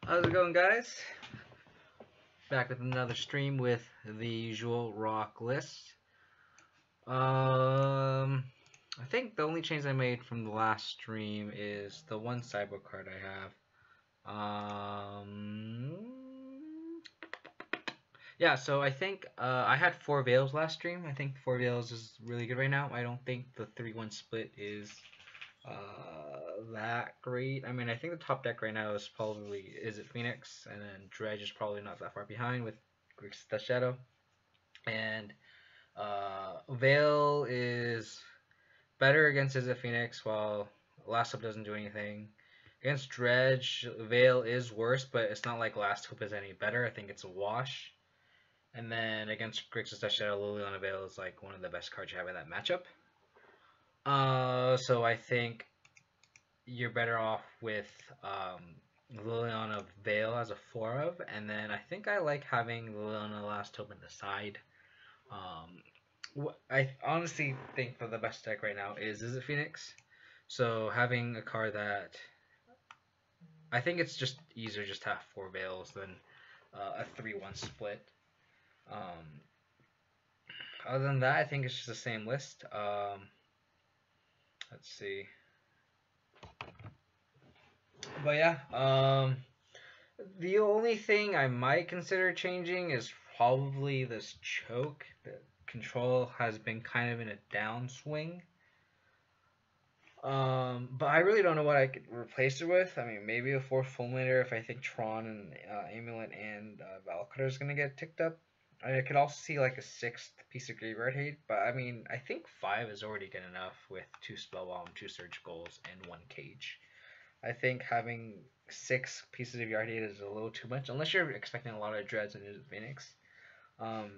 How's it going, guys? Back with another stream with the usual rock list. I think the only change I made from the last stream is the one cyber card I have. Yeah, so I think I had 4 Veils last stream. I think 4 Veils is really good right now. I don't think the 3-1 split is that great. I mean, I think the top deck right now is probably is it Phoenix, and then Dredge is probably not that far behind with Grixis Death Shadow, and Veil is better against Is it Phoenix, while Last Hope doesn't do anything. Against Dredge, Veil is worse, but it's not like Last Hope is any better. I think it's a wash. And then against Grixis Death Shadow, Liliana Veil is like one of the best cards you have in that matchup. So I think you're better off with Liliana Veil as a 4 of, and then I think I like having Liliana Last Hope in the side. I honestly think that the best deck right now is it Phoenix? So having a card that I think it's just easier just to have 4 Veils than a 3-1 split. Other than that, I think it's just the same list. Let's see. But yeah, the only thing I might consider changing is probably this choke. The control has been kind of in a downswing. But I really don't know what I could replace it with. I mean, maybe a 4th Fulminator if I think Tron and Amulet and Valkyrie is going to get ticked up. I could also see like a 6th piece of Graveyard Hate, but I mean, I think 5 is already good enough with 2 Spellbomb, 2 Surgicals, and 1 Cage. I think having 6 pieces of Yard Hate is a little too much, unless you're expecting a lot of Dreads and Phoenix. I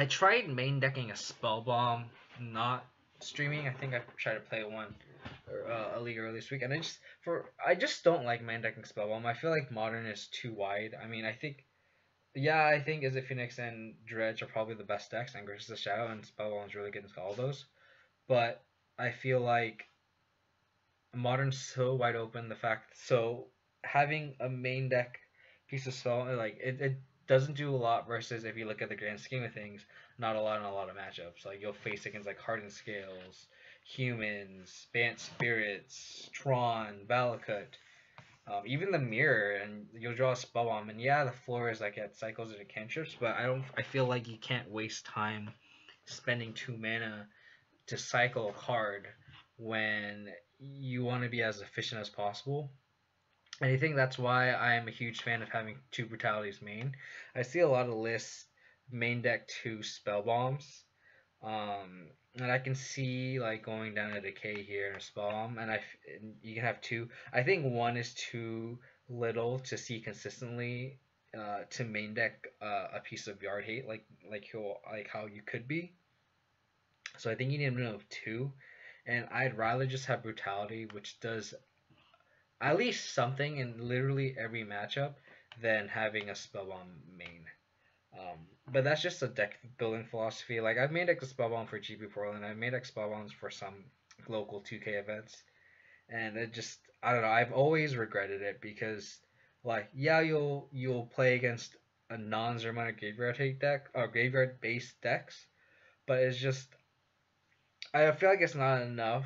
tried main decking a Spellbomb, not streaming. I think I tried to play one a league earlier this week, and I just don't like main decking Spellbomb. I feel like Modern is too wide. I mean, I think Is it Phoenix and Dredge are probably the best decks, and Grixis the Shadow and Spellbomb is really good into all those. But I feel like Modern's so wide open. So having a main deck piece of spell it doesn't do a lot versus if you look at the grand scheme of things, not a lot in a lot of matchups. Like you'll face against like Hardened Scales, Humans, Bant Spirits, Tron, Valakut, even the Mirror, and you'll draw a Spellbomb. And yeah, the floor is like at cycles and cantrips, but I feel like you can't waste time spending 2 mana to cycle a card when you want to be as efficient as possible. And I think that's why I am a huge fan of having 2 Brutalities main. I see a lot of lists main deck 2 Spell Bombs. And I can see like going down a Decay here and a Spell Bomb, and you can have 2. I think 1 is too little to see consistently to main deck a piece of Yard Hate like how you could be. So I think you need a minimum of 2, and I'd rather just have Brutality, which does at least something in literally every matchup, than having a Spellbomb main. But that's just a deck building philosophy. Like I've made a Spellbomb for GP Portland, I've made Spellbombs for some local 2K events, and I don't know. I've always regretted it because like you'll play against a non-Zermonic Graveyard Hate deck or Graveyard based decks, but it's just I feel like it's not enough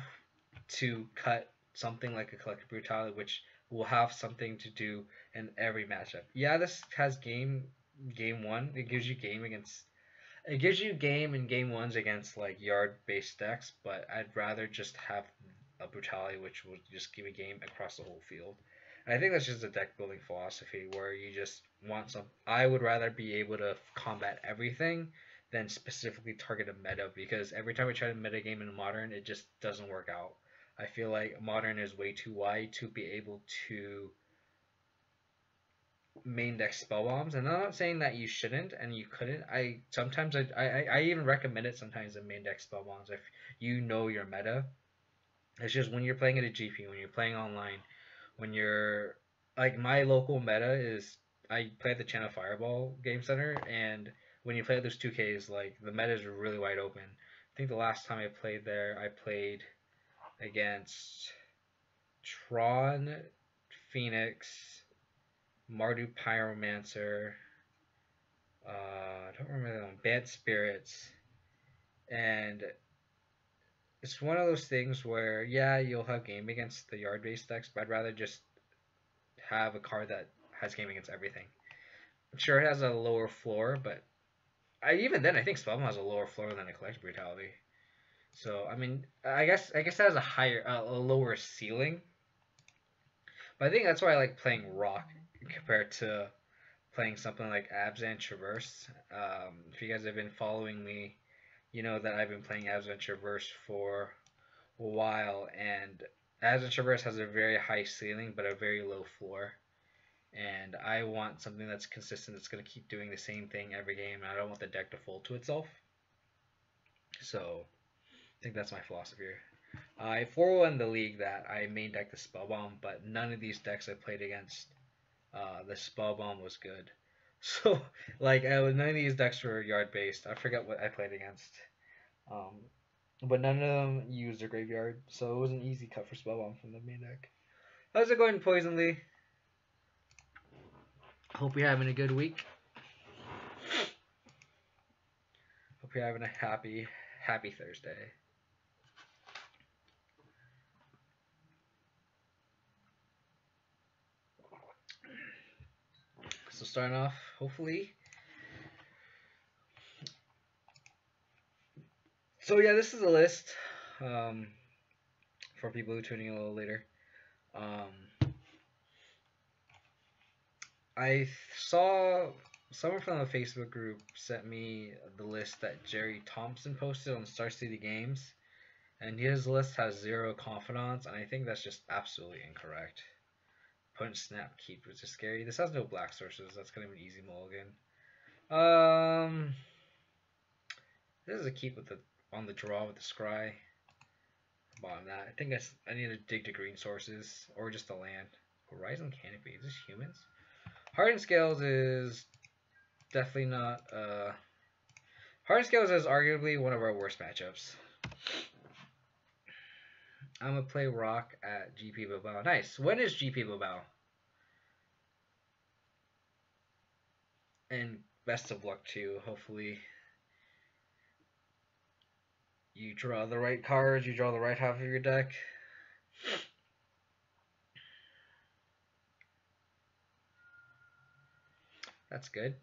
to cut something like a Collective Brutality, which will have something to do in every matchup. Yeah, this has game 1. It gives you game in game 1s against like yard based decks, but I'd rather just have a Brutality, which will just give a game across the whole field. And I think that's just a deck building philosophy where you just want some. I would rather be able to combat everything than specifically target a meta, because every time I try to meta game in Modern, it just doesn't work out. I feel like Modern is way too wide to be able to main deck spell bombs, and I'm not saying that you shouldn't and you couldn't. I even recommend it sometimes in main deck spell bombs if you know your meta. It's just when you're playing at a GP, when you're playing online, when you're like my local meta is I play at the Channel Fireball Game Center, and when you play those 2Ks, like the meta is really wide open. I think the last time I played there, I played against Tron, Phoenix, Mardu Pyromancer. I don't remember that one. Bad Spirits. And it's one of those things where, yeah, you'll have game against the yard based decks, but I'd rather just have a card that has game against everything. Sure, it has a lower floor, but even then, I think Spellbomb has a lower floor than a Collective Brutality. So I mean, I guess that has a a lower ceiling. But I think that's why I like playing Rock compared to playing something like Abs and Traverse. If you guys have been following me, you know that I've been playing Abs and Traverse for a while, and Abs and Traverse has a very high ceiling but a very low floor. And I want something that's consistent, that's going to keep doing the same thing every game, and I don't want the deck to fold to itself. So I think that's my philosophy here. I 4-1 the league that I main deck the Spellbomb, but none of these decks I played against, the Spellbomb was good. So, like, none of these decks were yard based. I forget what I played against. Um, but none of them used a graveyard, so it was an easy cut for Spellbomb from the main deck. How's it going, Poison Lee? Hope you're having a good week. Hope you're having a happy Thursday. So starting off, hopefully. So yeah, this is a list for people who are tuning in a little later. I saw someone from the Facebook group sent me the list that Jerry Thompson posted on Star City Games, and his list has 0 confidants, and I think that's just absolutely incorrect. Punch, snap, keep, which is scary. This has no black sources. That's kind of an easy mulligan. This is a keep with the on the draw with the scry. Bottom that. I think I need to dig to green sources or just a land. Horizon Canopy. Is this humans? Hardened Scales is definitely not. Hardened Scales is arguably one of our worst matchups. I'm gonna play Rock at GP Bilbao. Nice. When is GP Bilbao? And best of luck to you. Hopefully you draw the right cards, you draw the right half of your deck. That's good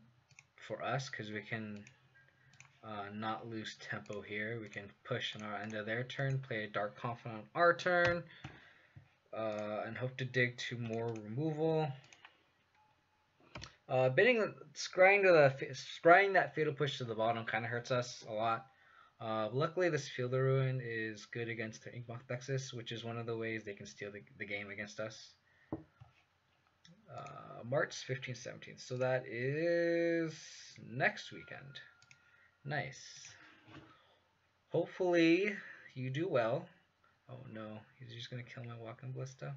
for us because we can not lose tempo here. We can push on our end of their turn, play a Dark Confidant on our turn, and hope to dig to more removal. Scrying that Fatal Push to the bottom kind of hurts us a lot. Luckily, this Field of Ruin is good against their Inkmoth Texas, which is one of the ways they can steal the game against us. March 15th, 17th. So that is next weekend. Nice. Hopefully you do well. Oh no, he's just going to kill my Walking Ballista.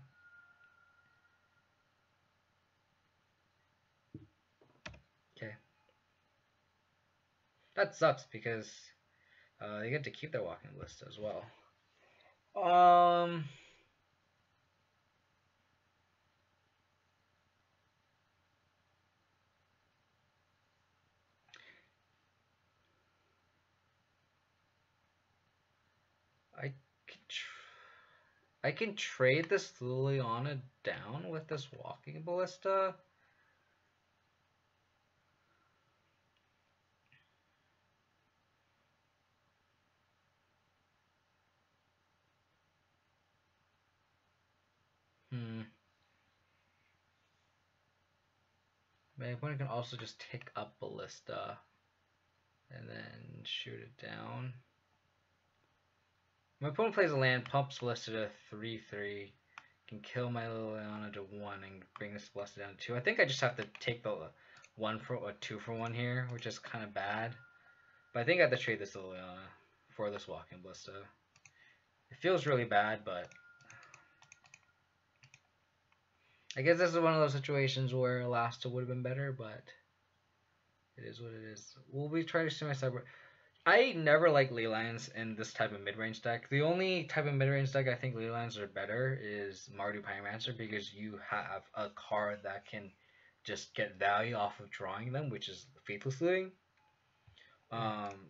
Okay. That sucks because they get to keep their Walking Ballista as well. I can trade this Liliana down with this Walking Ballista. My opponent can also just take up Ballista and then shoot it down. My opponent plays a land, pumps Ballista to 3/3, can kill my Liliana to 1 and bring this Ballista down to 2. I think I just have to take the 2 for 1 here, which is kind of bad. But I think I have to trade this Liliana for this Walking Ballista. It feels really bad, but I guess this is one of those situations where Elasta would have been better, but it is what it is. We'll be trying to see my cyber. I never like Leylines in this type of mid-range deck. The only type of mid-range deck I think Leylines are better is Mardu Pyromancer because you have a card that can just get value off of drawing them, which is faithless looting. Um,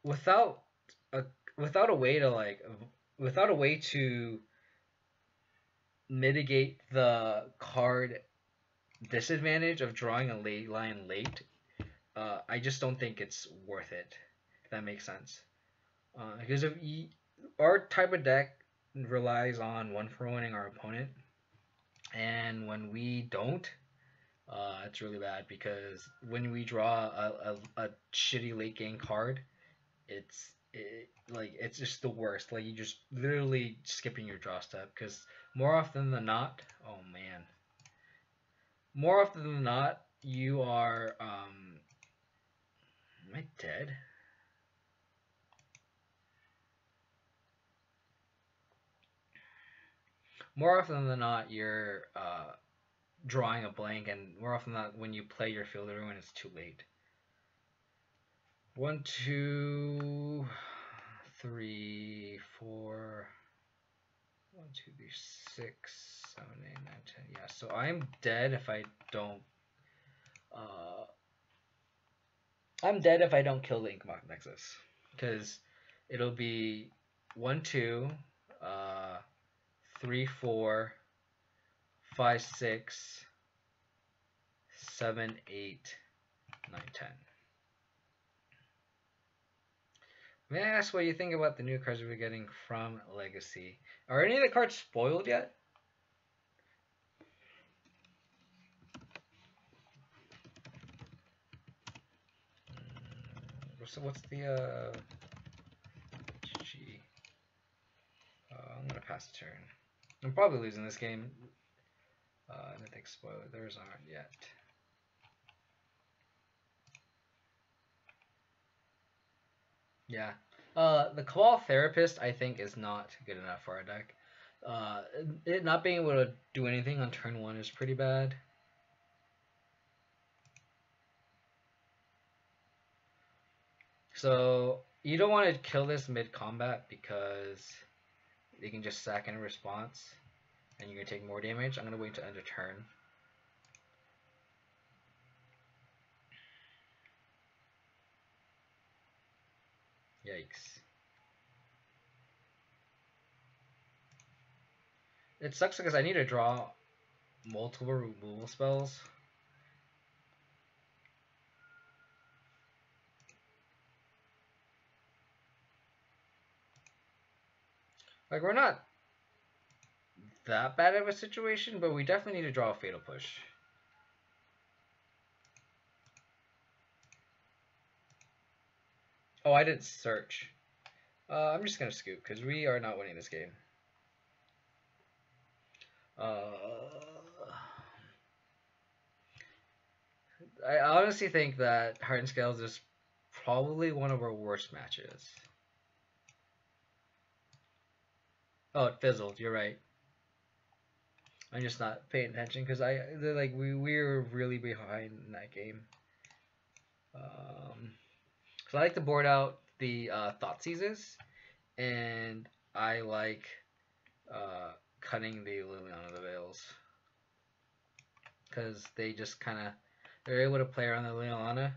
without a without a way to without a way to mitigate the card disadvantage of drawing a late line late, I just don't think it's worth it. If that makes sense. Because our type of deck relies on one for winning our opponent, and when we don't, it's really bad because when we draw a shitty late game card, it's just the worst. Like you just literally skipping your draw step because more often than not, oh man, more often than not, you are am I dead? More often than not, you're drawing a blank, and more often than not, when you play your field ruin, it's too late. 1, 2, 3, 4. 1, 2, 3, 6, 7, 8, 9, 10. Yeah, so I'm dead if I don't. I'm dead if I don't kill the Inkmoth Nexus, because it'll be 1, 2, 3, 4, 5, 6, 7, 8, 9, 10. May I ask what you think about the new cards we're getting from Legacy? Are any of the cards spoiled yet? So what's the GG? I'm gonna pass the turn. I'm probably losing this game. I don't think spoiled. Theirs aren't yet. Yeah. The Cabal Therapist, I think, is not good enough for our deck. It not being able to do anything on turn 1 is pretty bad. So, you don't want to kill this mid-combat because they can just sack in a response, and you're going to take more damage. I'm going to wait to end a turn. Yikes. It sucks because I need to draw multiple removal spells. Like, we're not that bad of a situation, but we definitely need to draw a Fatal Push. Oh, I didn't search. I'm just going to scoop because we are not winning this game. I honestly think that Heart and Scales is probably one of our worst matches. Oh, it fizzled. You're right. I'm just not paying attention because we were really behind in that game. So I like to board out the Thought Seizes, and I like cutting the Liliana the Veils because they just they're able to play around the Liliana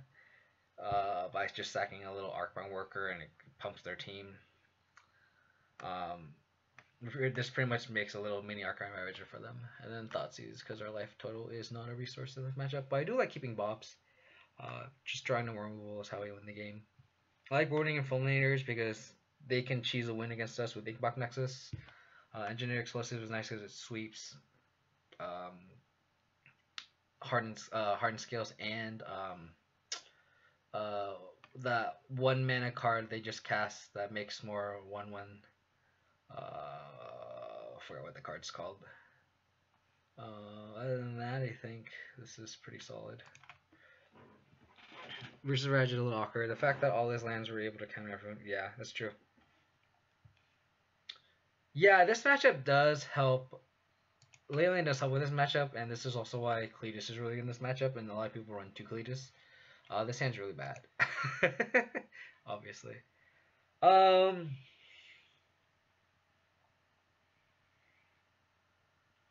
by just sacking a little Arcbound worker, and it pumps their team. This pretty much makes a little mini Arcbound Ravager for them, and then Thoughtseize because our life total is not a resource in this matchup. But I do like keeping Bops. Just drawing no removal is how we win the game. I like boarding and Fulminators because they can cheese a win against us with Inkbox Nexus. Engineer Explosives is nice because it sweeps Hardened Scales and that 1 mana card they just cast that makes more 1/1. I forgot what the card's called. Other than that, I think this is pretty solid. Versus Raj is a little awkward. The fact that all his lands were able to counter everyone, yeah, that's true. Yeah, this matchup does help. Leyline does help with this matchup, and this is also why Cletus is really good in this matchup, and a lot of people run 2 Cletus. This hand's really bad. Obviously.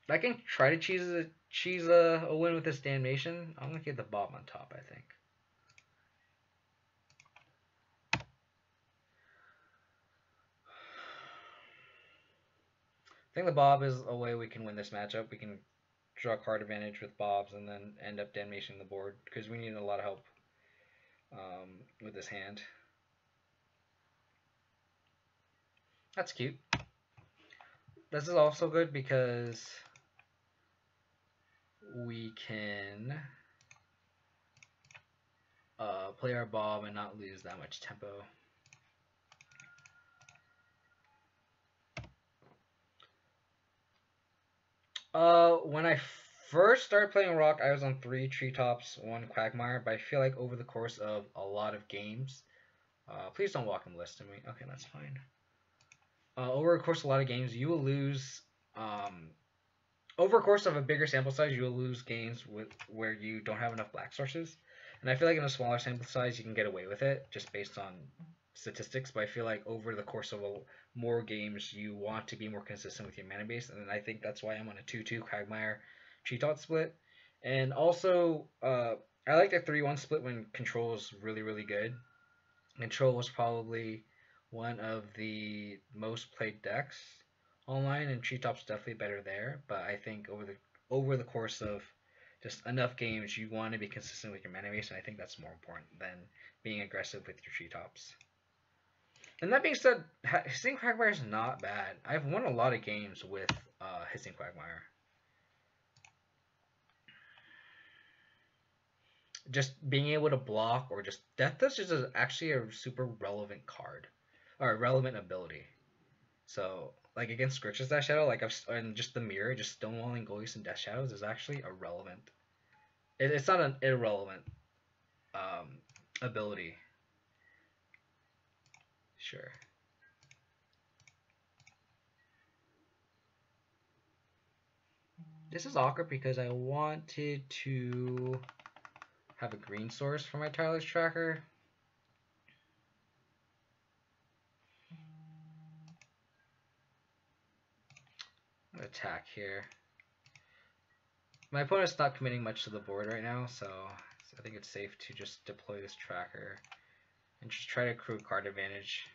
I can try to cheese it cheese a win with this Damnation. I'm gonna get the Bob on top, I think. I think the Bob is a way we can win this matchup. We can draw card advantage with Bobs and then end up Damnation the board because we need a lot of help with this hand. That's cute. This is also good because we can play our Bob and not lose that much tempo. When I first started playing Rock, I was on 3 Treetops, 1 Quagmire, but I feel like over the course of a lot of games, please don't walk and list to me. Okay, that's fine. Over the course of a lot of games, you will lose. Over the course of a bigger sample size, you will lose games where you don't have enough black sources. And I feel like in a smaller sample size, you can get away with it just based on statistics. But I feel like over the course of more games, you want to be more consistent with your mana base. And I think that's why I'm on a 2-2 Quagmire Treetop split. And also, I like the 3-1 split when Control is really, really good. Control was probably one of the most played decks online, and Treetop's definitely better there. But I think over the course of just enough games, you want to be consistent with your mana base, and I think that's more important than being aggressive with your Treetops. And that being said, Hissing Quagmire is not bad. I've won a lot of games with Hissing Quagmire. Just being able to block or just Death Touch is actually a super relevant card or a relevant ability. So like against Grixis Death Shadow, like and just the mirror, just stonewalling Golis and Death Shadows is actually irrelevant. It's not an irrelevant ability. Sure. This is awkward because I wanted to have a green source for my tireless tracker. I'm gonna attack here. My opponent's not committing much to the board right now, so I think it's safe to just deploy this tracker and just try to accrue card advantage.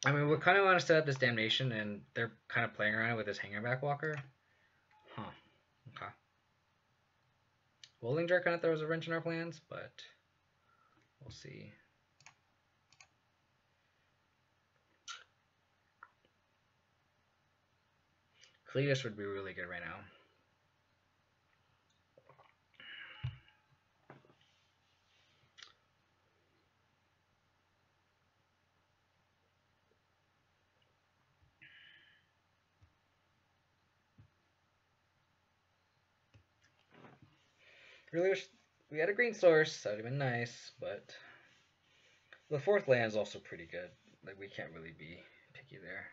I mean, we kind of want to set up this Damnation, and they're kind of playing around with this Hangerback Walker. Huh. Okay. Wollinger kind of throws a wrench in our plans, but we'll see. Cletus would be really good right now. Really wish we had a green source. That would have been nice, but the 4th land is also pretty good. Like, we can't really be picky there.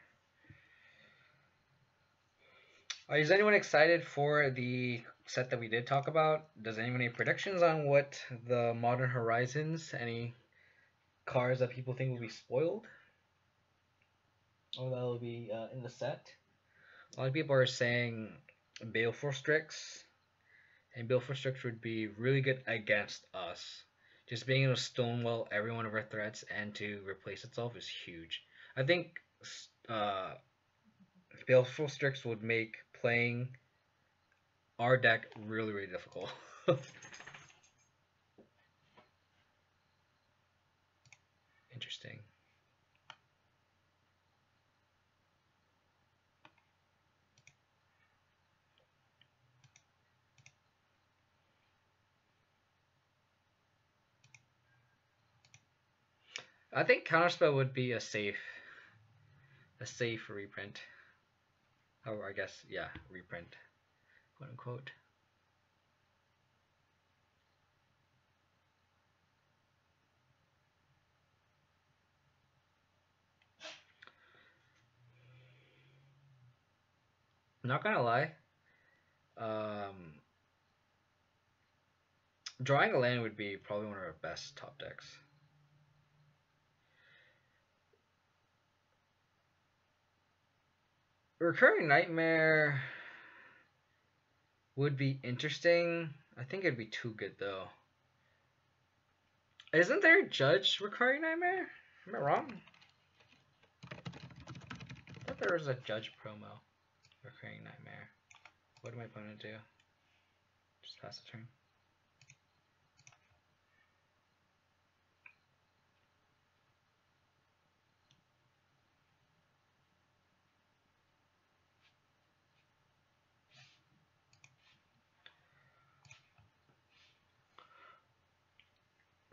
Is anyone excited for the set that we did talk about? Does anyone have predictions on what the Modern Horizons, any cards that people think will be spoiled? Or that will be in the set? A lot of people are saying Baleful Strix. And Baleful Strix would be really good against us. Just being able to stonewall every one of our threats and to replace itself is huge. I think Baleful Strix would make playing our deck really, really difficult. Interesting. I think Counterspell would be a safe reprint. Or I guess, yeah, reprint, quote unquote. Not gonna lie, drawing a land would be probably one of our best top decks. Recurring Nightmare would be interesting. I think it'd be too good though. Isn't there a Judge Recurring Nightmare? Am I wrong? I thought there was a Judge promo. Recurring Nightmare. What am I opponent do? Just pass the turn.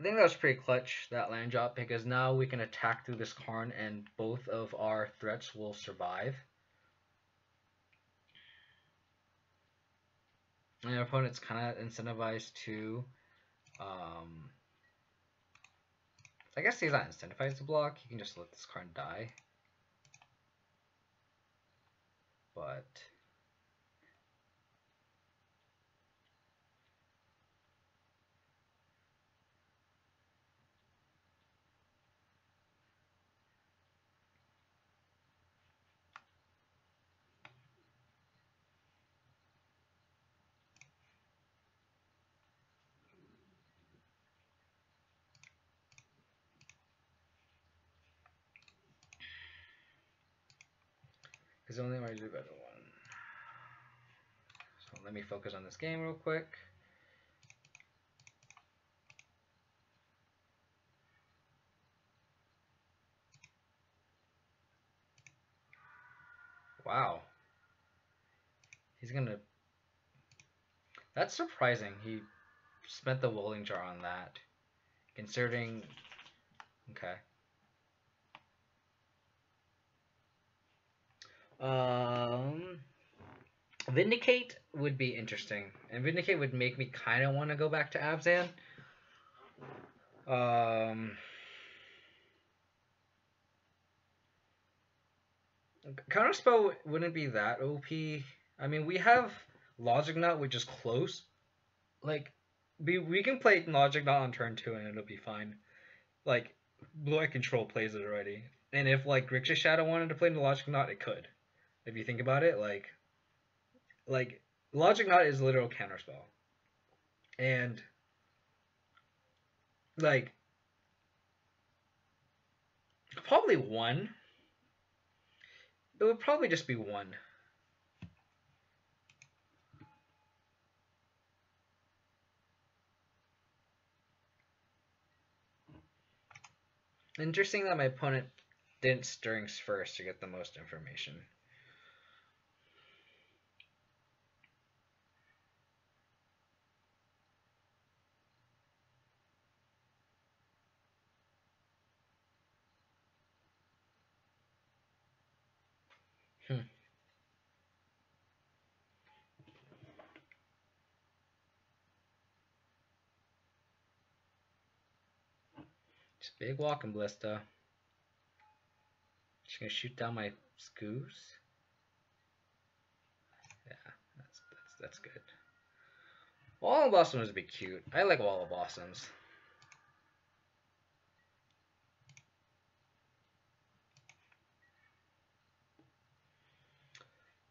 I think that was pretty clutch, that land drop, because now we can attack through this Karn and both of our threats will survive. And our opponent's kind of incentivized to, I guess he's not incentivized to block, he can just let this Karn die. But because the only way to do better one. So let me focus on this game real quick. Wow. He's gonna... That's surprising. He spent the Willing Jar on that. Considering... Okay. Vindicate would be interesting. And Vindicate would make me kind of want to go back to Abzan. Counterspell wouldn't be that OP. I mean, we have Logic Knot, which is close. Like, we can play Logic Knot on turn 2 and it'll be fine. Like, Blue Eye Control plays it already. And if, like, Grixis Shadow wanted to play the Logic Knot, it could. If you think about it, like Logic Knot is literal counterspell. And, like, probably one. It would probably just be one. Interesting that my opponent didn't Stirrings first to get the most information. Just big walking ballista. Just gonna shoot down my Scoos. Yeah, that's good. Wall of Blossoms would be cute. I like Wall of Blossoms.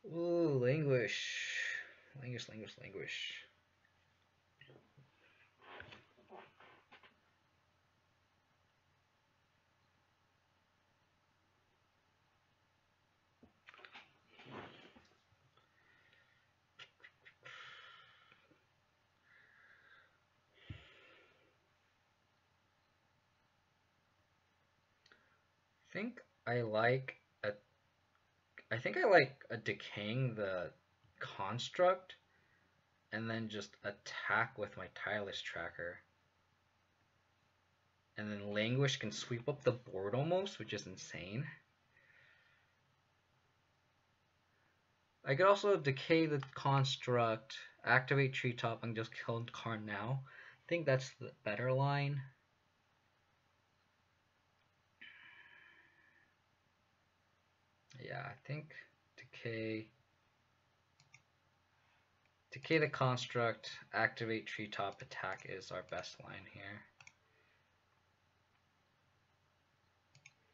Ooh, Languish. Languish. I think I like a decaying the construct and then just attack with my Tireless Tracker. And then Languish can sweep up the board almost, which is insane. I could also decay the construct, activate Treetop, and just kill Karn now. I think that's the better line. Yeah, I think decay the construct, activate Treetop, attack is our best line here.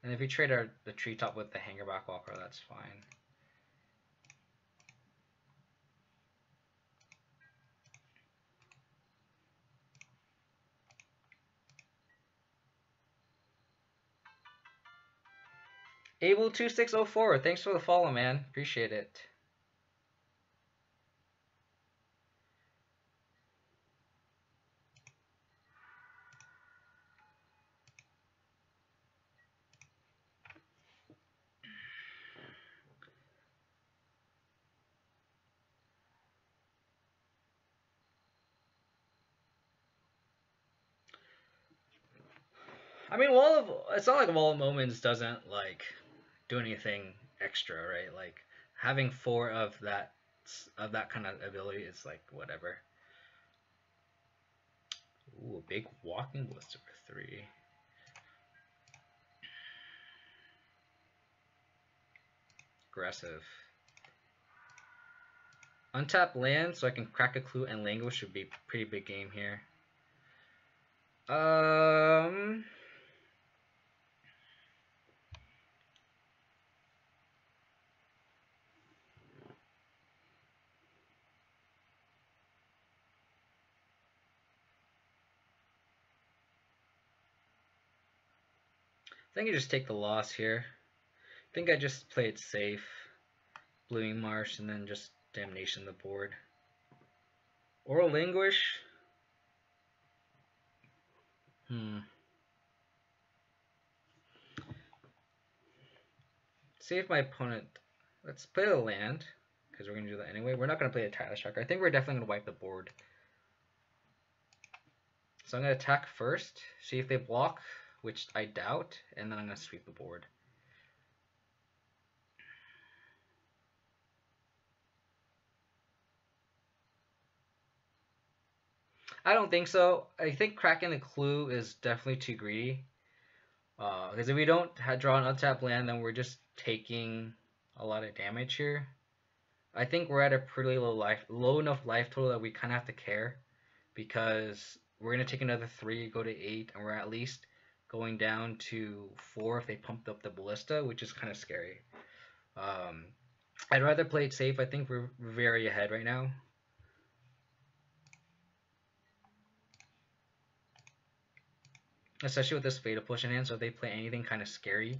And if we trade the Treetop with the Hangerback Walker, that's fine. Able2604, thanks for the follow, man. Appreciate it. I mean, it's not like Wall of Moments doesn't like do anything extra, right? Like having 4 of that kind of ability is like whatever. Ooh, a big walking blister for 3. Aggressive. Untap land so I can crack a clue and language would be a pretty big game here. I think I just take the loss here. I think I just play it safe. Blooming Marsh and then just Damnation the board. Or Languish. See if my opponent... Let's play the land, because we're going to do that anyway. We're not going to play a Tireless Tracker. I think we're definitely going to wipe the board. So I'm going to attack first, see if they block, which I doubt, and then I'm going to sweep the board. I don't think so. I think cracking the clue is definitely too greedy. Because if we don't draw an untapped land, then we're just taking a lot of damage here. I think we're at a pretty low enough life total that we kind of have to care, because we're going to take another 3, go to 8, and we're at least going down to 4 if they pumped up the Ballista, which is kind of scary. I'd rather play it safe. I think we're very ahead right now. Especially with this Fatal Push in hand, so if they play anything kind of scary.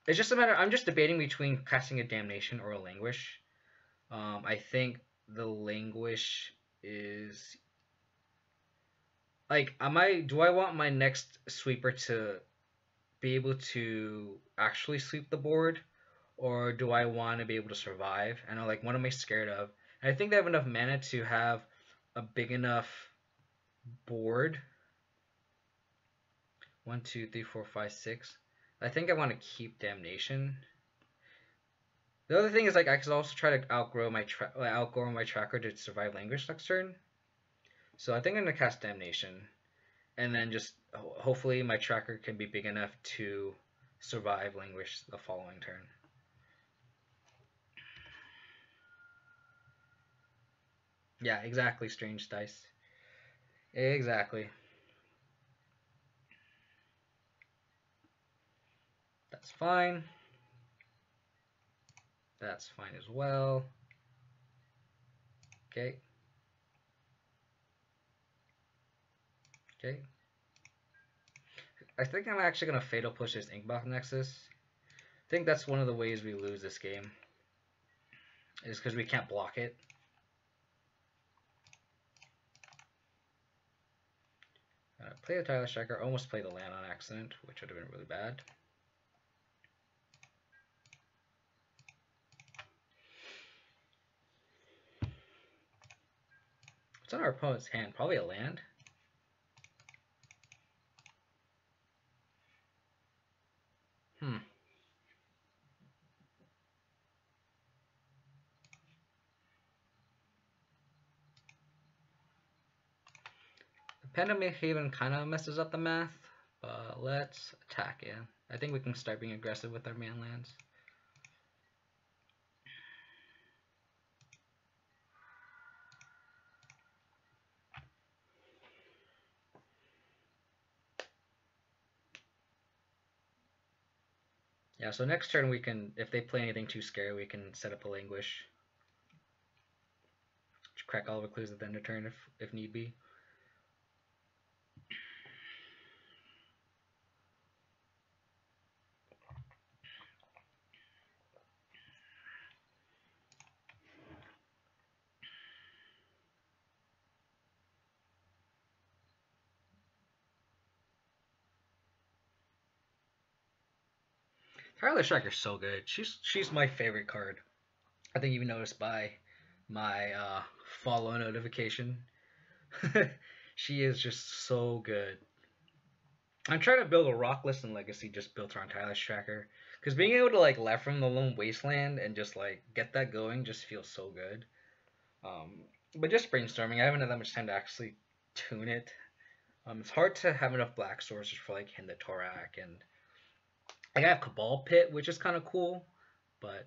It's just a matter, I'm just debating between casting a Damnation or a Languish. I think the Languish is... Like, do I want my next sweeper to be able to actually sweep the board? Or do I want to be able to survive? And I'm like, what am I scared of? And I think they have enough mana to have a big enough board. 1, 2, 3, 4, 5, 6. I think I want to keep Damnation. The other thing is, like, I could also try to outgrow my tracker to survive Languish next turn. So I think I'm gonna cast Damnation, and then just hopefully my tracker can be big enough to survive Languish the following turn. Yeah, exactly, Strange Dice. Exactly. That's fine. That's fine as well. Okay. Okay. I think I'm actually going to Fatal Push this Inkbox Nexus. I think that's one of the ways we lose this game, is because we can't block it. Play the Tireless Tracker, almost play the land on accident, which would have been really bad. What's on our opponent's hand? Probably a land. Pandemic Haven kind of messes up the math, but let's attack it. I think we can start being aggressive with our man lands. Yeah, so next turn we can, if they play anything too scary, we can set up a Languish. Crack all of the clues at the end of turn if need be. Tireless Striker's so good. She's my favorite card. I think you noticed by my follow notification. She is just so good. I'm trying to build a rock list and legacy just built around Tireless Tracker. Because being able to like left from the lone wasteland and just like get that going just feels so good. But just brainstorming, I haven't had that much time to actually tune it. It's hard to have enough black sources for like Hind the Torak, and I have Cabal Pit, which is kind of cool, but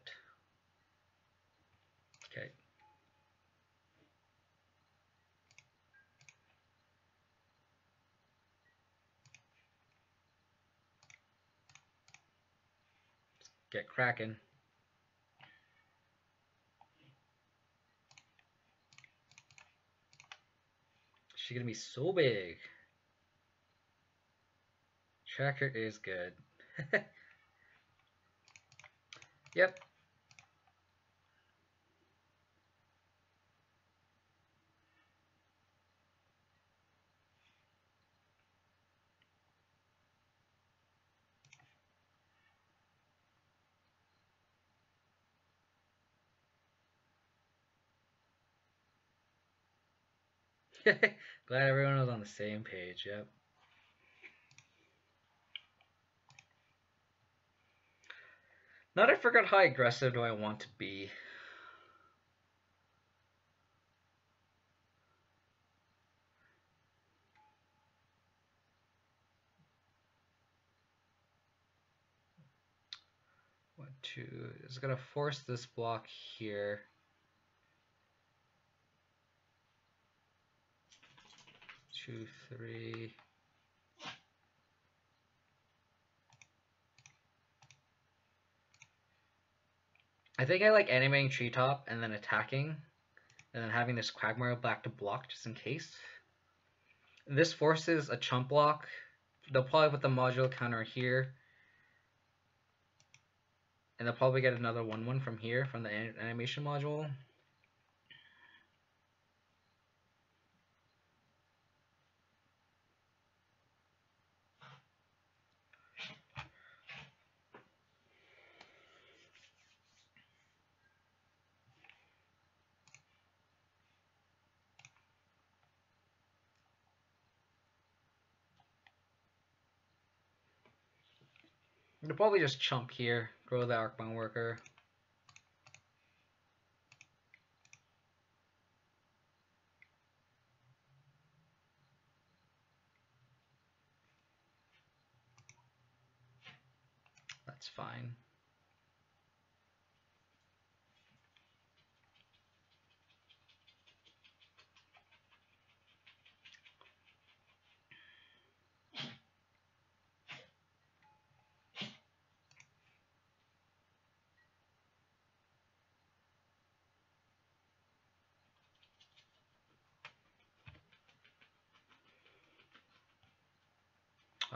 okay. Get cracking. She's gonna be so big. Tracker is good. Yep. Glad everyone was on the same page. Yep. Now that I forgot how aggressive do I want to be. One, two. It's gonna force this block here. Two, three. I think I like animating Treetop and then attacking, and then having this Quagmire back to block just in case. This forces a chump block. They'll probably put the module counter here, and they'll probably get another 1/1 from here from the animation module. They'll probably just chump here, grow the Arcbound Worker. That's fine.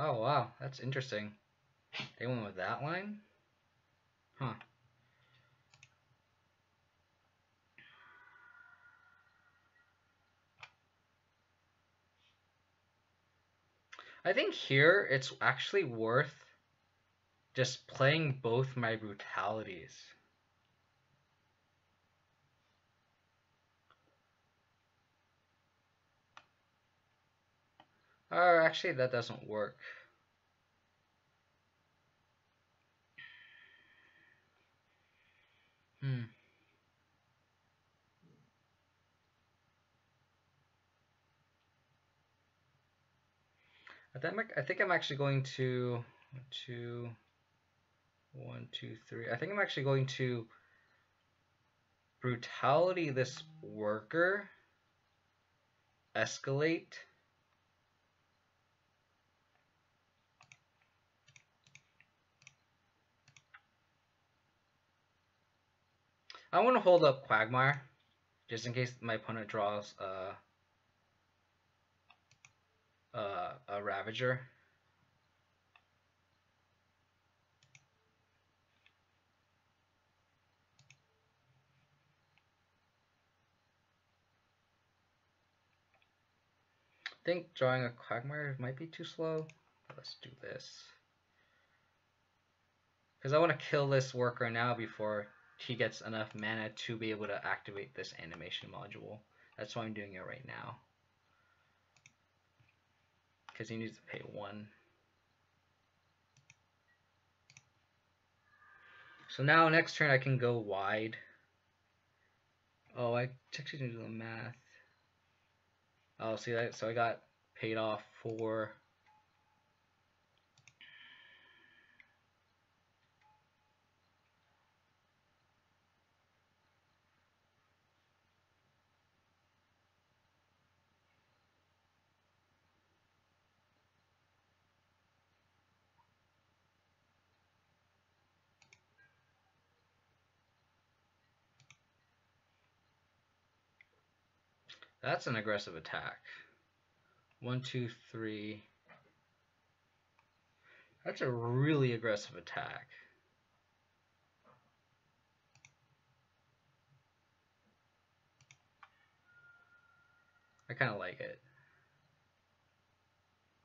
Oh wow, that's interesting. They went with that line? Huh. I think here it's actually worth just playing both my brutalities. Or actually that doesn't work. I think I'm actually going to 1, 2, 3. I think I'm actually going to brutality this worker, escalate. I want to hold up Quagmire, just in case my opponent draws a Ravager. I think drawing a Quagmire might be too slow. Let's do this. Because I want to kill this worker now before he gets enough mana to be able to activate this animation module. That's why I'm doing it right now. Because he needs to pay 1. So now next turn I can go wide. Oh, I actually didn't do the math. Oh, see that? So I got paid off for... That's an aggressive attack. 1, 2, 3. That's a really aggressive attack. I kind of like it.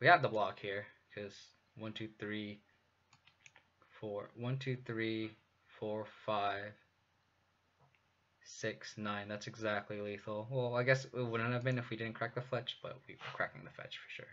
We have the block here because 1, 2, 3, 4. 1, 2, 3, 4, 5, 6, 9. That's exactly lethal. Well, I guess it wouldn't have been if we didn't crack the fetch, but we were cracking the fetch for sure.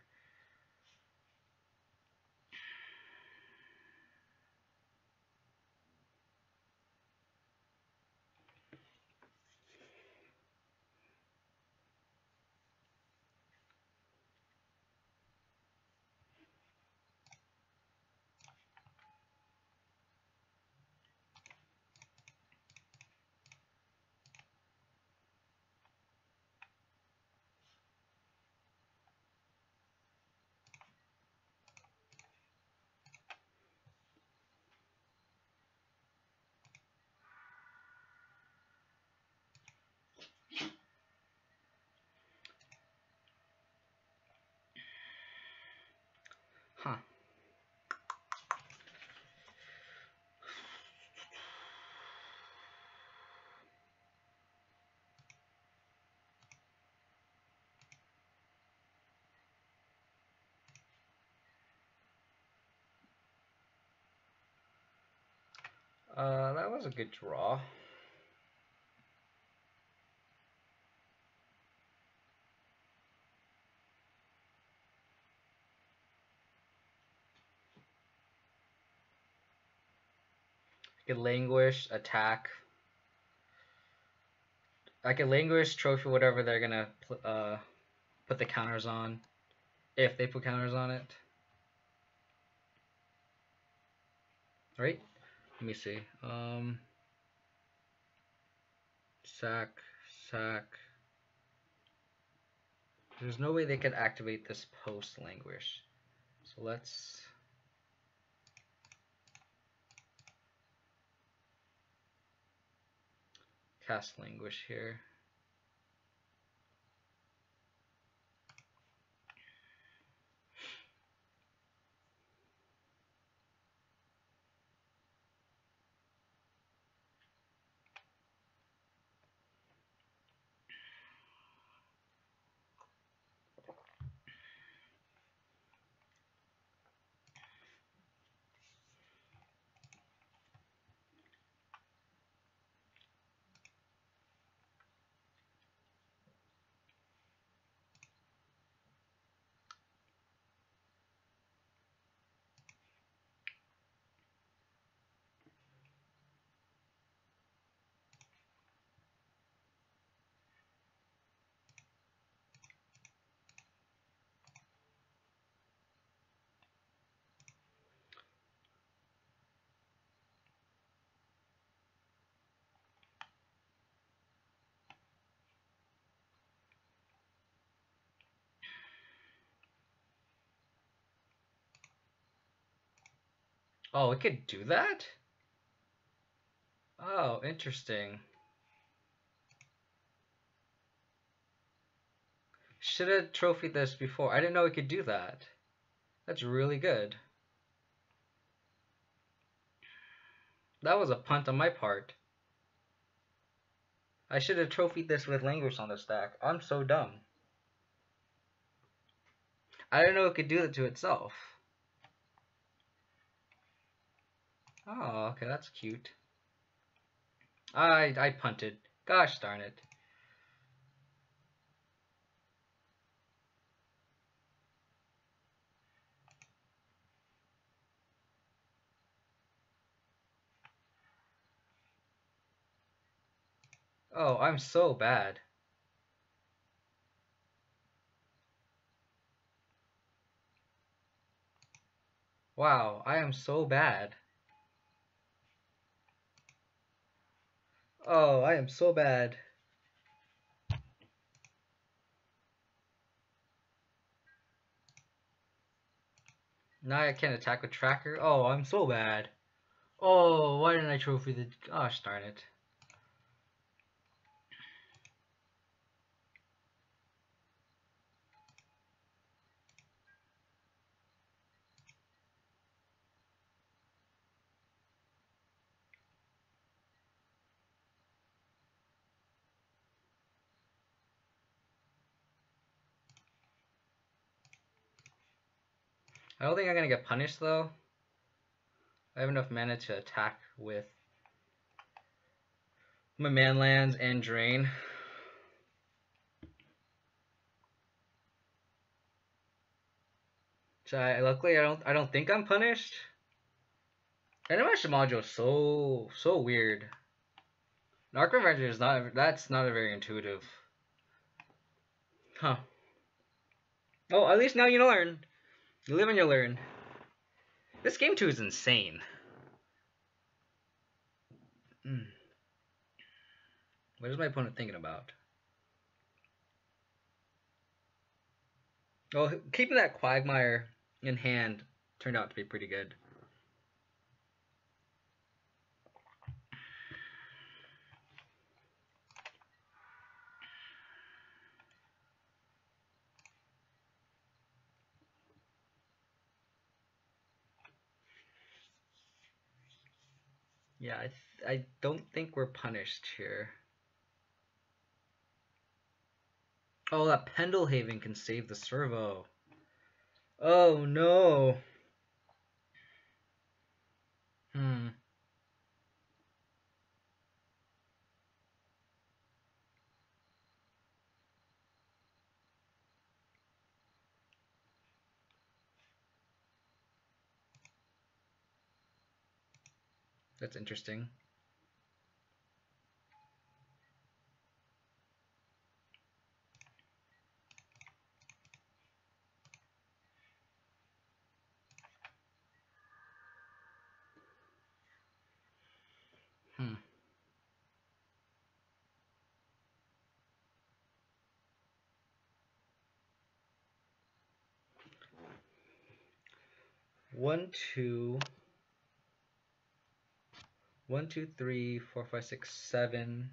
Huh. That was a good draw. I could languish, attack. I could languish, trophy, whatever they're gonna put the counters on, if they put counters on it. Right? Let me see. Sack, sack. There's no way they could activate this post languish. So let's cast languish here. Oh, it could do that? Oh, interesting. Should have trophied this before. I didn't know it could do that. That's really good. That was a punt on my part. I should have trophied this with language on the stack. I'm so dumb. I didn't know it could do that to itself. Oh, okay, that's cute. I punted. Gosh darn it. Oh, I'm so bad. Wow, I am so bad. Oh, I am so bad. Now I can't attack with tracker. Oh, I'm so bad. Oh, why didn't I trophy the... Gosh darn it. I don't think I'm gonna get punished though. I have enough mana to attack with my man lands and drain. So luckily I don't think I'm punished. Animation module is so weird. Narc Revenger is not that's not a very intuitive. Huh. Oh, at least now you learn. You live and you learn. This game too is insane. What is my opponent thinking about? Well, keeping that Quagmire in hand turned out to be pretty good. Yeah, I don't think we're punished here. Oh, that Pendelhaven can save the servo. Oh no. Hmm. That's interesting. Hmm. One, two, 1, 2, 3, 4, 5, 6, 7,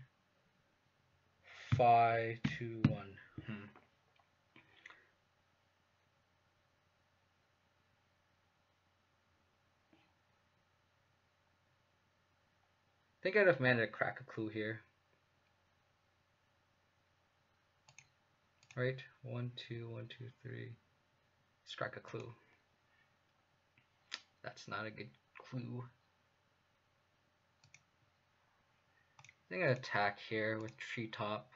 5, 2, 1. I think I have enough mana to crack a clue here. Right? 1, 2, 1, 2, 3. Let's crack a clue. That's not a good clue. I think I attack here with Treetop.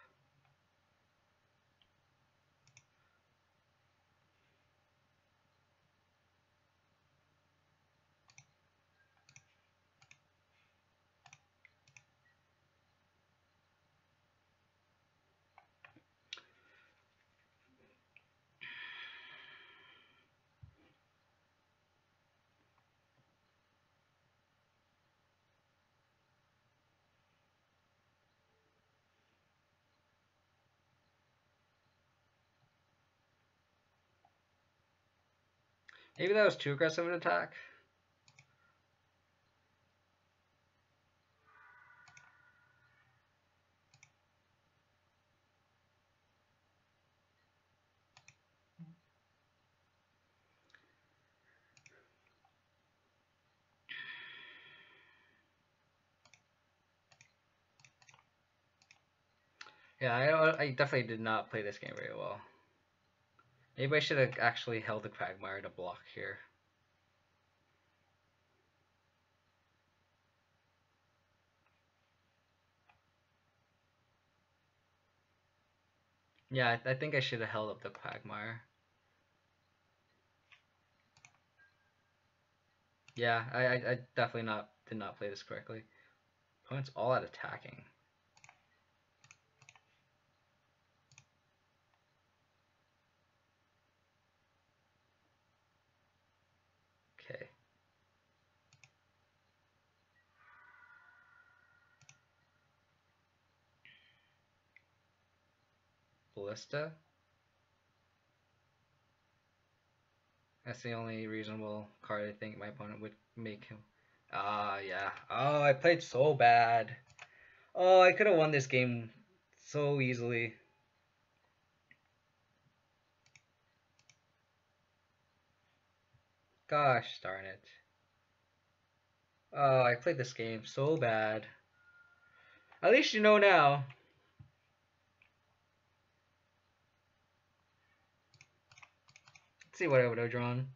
Maybe that was too aggressive an attack. Yeah, I definitely did not play this game very well. Maybe I should have actually held the Quagmire to block here. Yeah, I think I should have held up the Quagmire. Yeah, I definitely did not play this correctly. Opponent's all out attacking. Okay. Ballista. That's the only reasonable card I think my opponent would make him. Ah, yeah. Oh, I played so bad. Oh, I could have won this game so easily. Gosh darn it. Oh, I played this game so bad. At least you know now. Let's see what I would have drawn.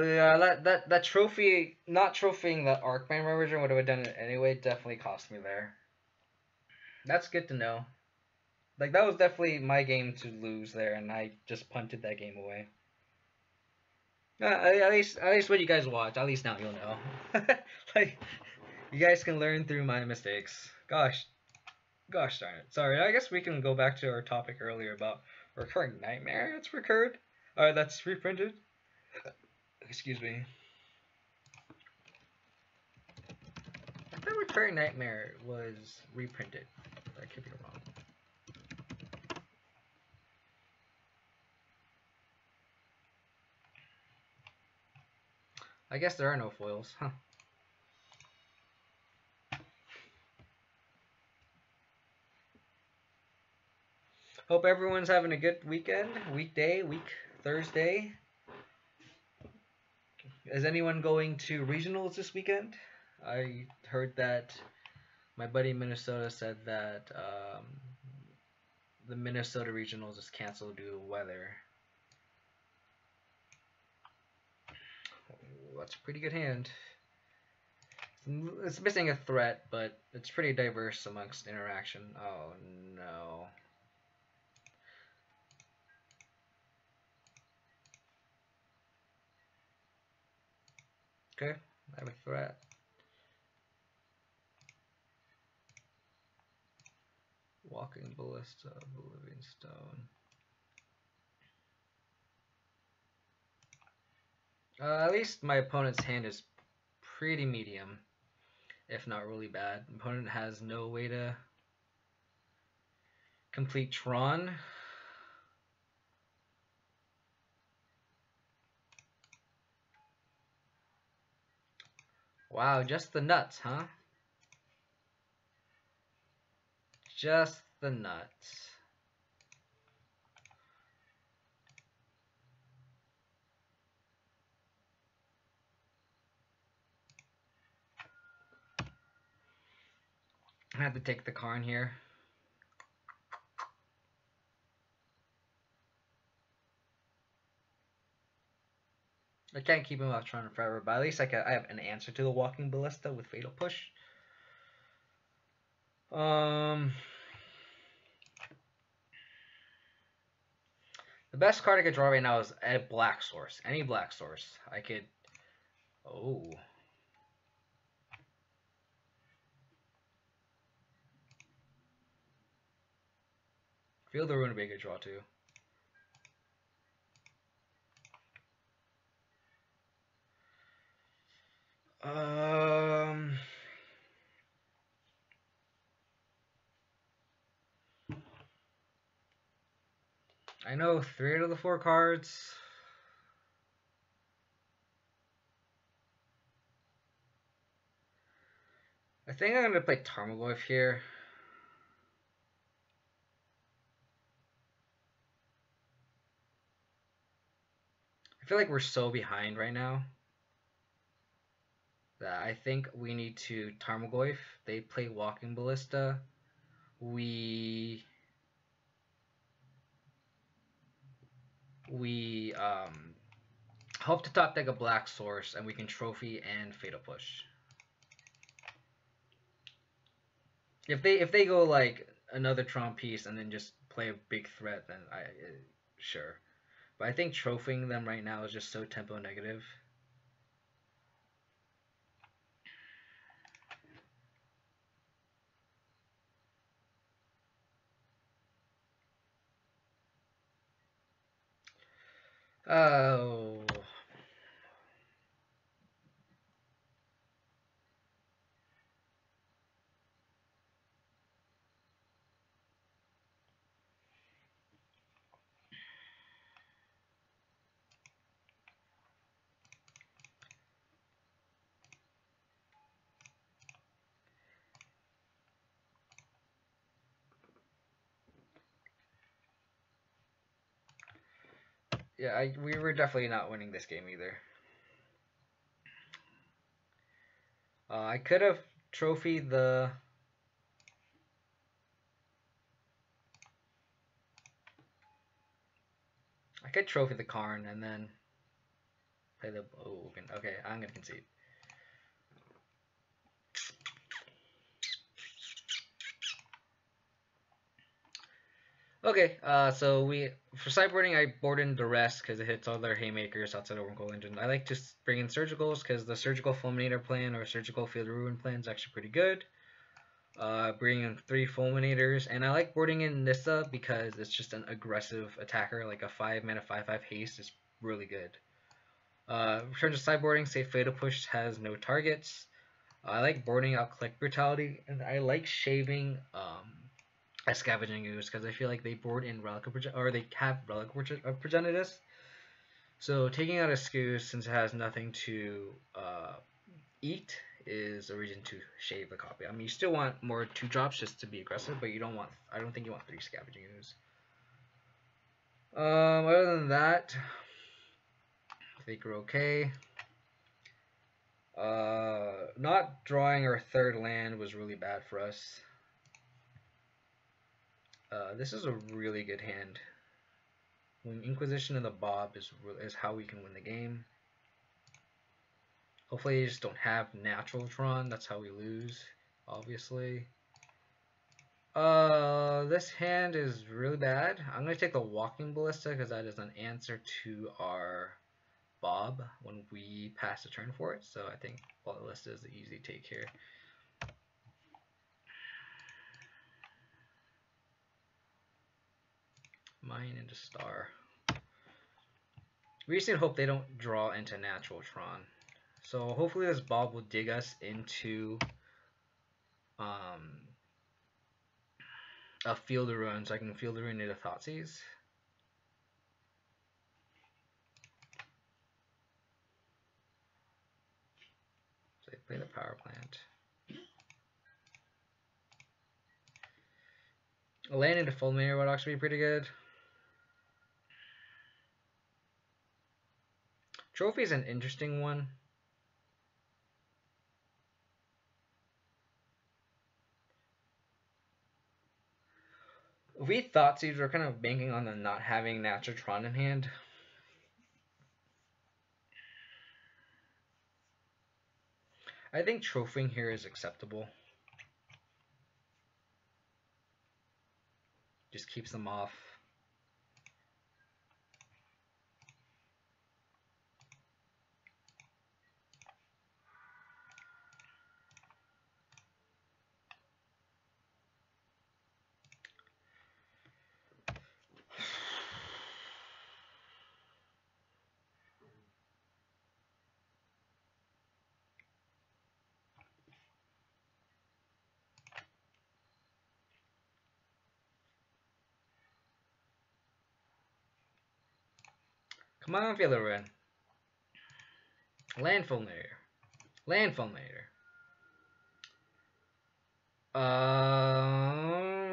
Yeah, that trophy, not trophying the Arcman version would have done it anyway. Definitely cost me there. That's good to know. Like that was definitely my game to lose there, and I just punted that game away. At least when you guys watch, at least now you'll know. Like you guys can learn through my mistakes. Gosh darn it. Sorry, I guess we can go back to our topic earlier about recurring nightmare. It's recurred. That's reprinted. Excuse me. I thought recurring nightmare was reprinted. I could be wrong. I guess there are no foils, huh? Hope everyone's having a good weekend, Thursday. Is anyone going to regionals this weekend? I heard that my buddy in Minnesota said that the Minnesota regionals is canceled due to weather. Oh, that's a pretty good hand. It's missing a threat, but it's pretty diverse amongst interaction. Oh no. Okay, I have a threat. Walking Ballista, Living Stone. At least my opponent's hand is pretty medium, if not really bad. Opponent has no way to complete Tron. Wow, just the nuts, huh? Just the nuts. I have to take the Karn here. I can't keep him off Tron forever, but at least I have an answer to the Walking Ballista with Fatal Push. The best card I could draw right now is a black source. Any black source. I could... Oh. Feel the Ruin would be a good draw too. I know 3 out of the 4 cards. I think I'm going to play Tarmogoyf here. I feel like we're so behind right now that I think we need to Tarmogoyf. They play Walking Ballista. We Hope to top deck a black source and we can trophy and fatal push. If they go like another Tron piece and then just play a big threat, then sure. But I think trophying them right now is just so tempo negative. Oh. Yeah, we were definitely not winning this game either. I could have trophied the... I could trophy the Karn and then play the... Oh, okay, I'm going to concede. Okay, so for sideboarding, I board in the rest because it hits all their haymakers outside of Gold Engine. I like to bring in surgicals because the surgical fulminator plan or surgical field ruin plan is actually pretty good. Bring in 3 fulminators, and I like boarding in Nissa because it's just an aggressive attacker, like a 5-mana 5/5 haste is really good. In terms of sideboarding, say Fatal Push has no targets. I like boarding out Click Brutality, and I like shaving a Scavenging Ooze because I feel like they board in Relic of or they have Relic of Progenitus. So taking out a Skooze, since it has nothing to eat, is a reason to shave a copy. I mean, you still want more 2-drops just to be aggressive, but you don't want. I don't think you want 3 Scavenging Ooze. Other than that, I think we're okay. Not drawing our 3rd land was really bad for us. This is a really good hand. When Inquisition and the Bob is how we can win the game. Hopefully you just don't have natural Tron. That's how we lose, obviously. This hand is really bad. I'm going to take the Walking Ballista because that is an answer to our Bob when we pass a turn for it. So I think Ballista is the easy take here. Mine into Star. We just need to hope they don't draw into natural Tron. So hopefully this Bob will dig us into a Field of Ruin, so I can Field of Ruin into Thoughtseize. So they play the Power Plant. A land into Fulminator would actually be pretty good. Trophy is an interesting one. We Thoughtseize were kind of banking on them not having natural Tron in hand. I think trophying here is acceptable. Just keeps them off. Come on, Field of Ruin. Land Fulminator. Land Fulminator.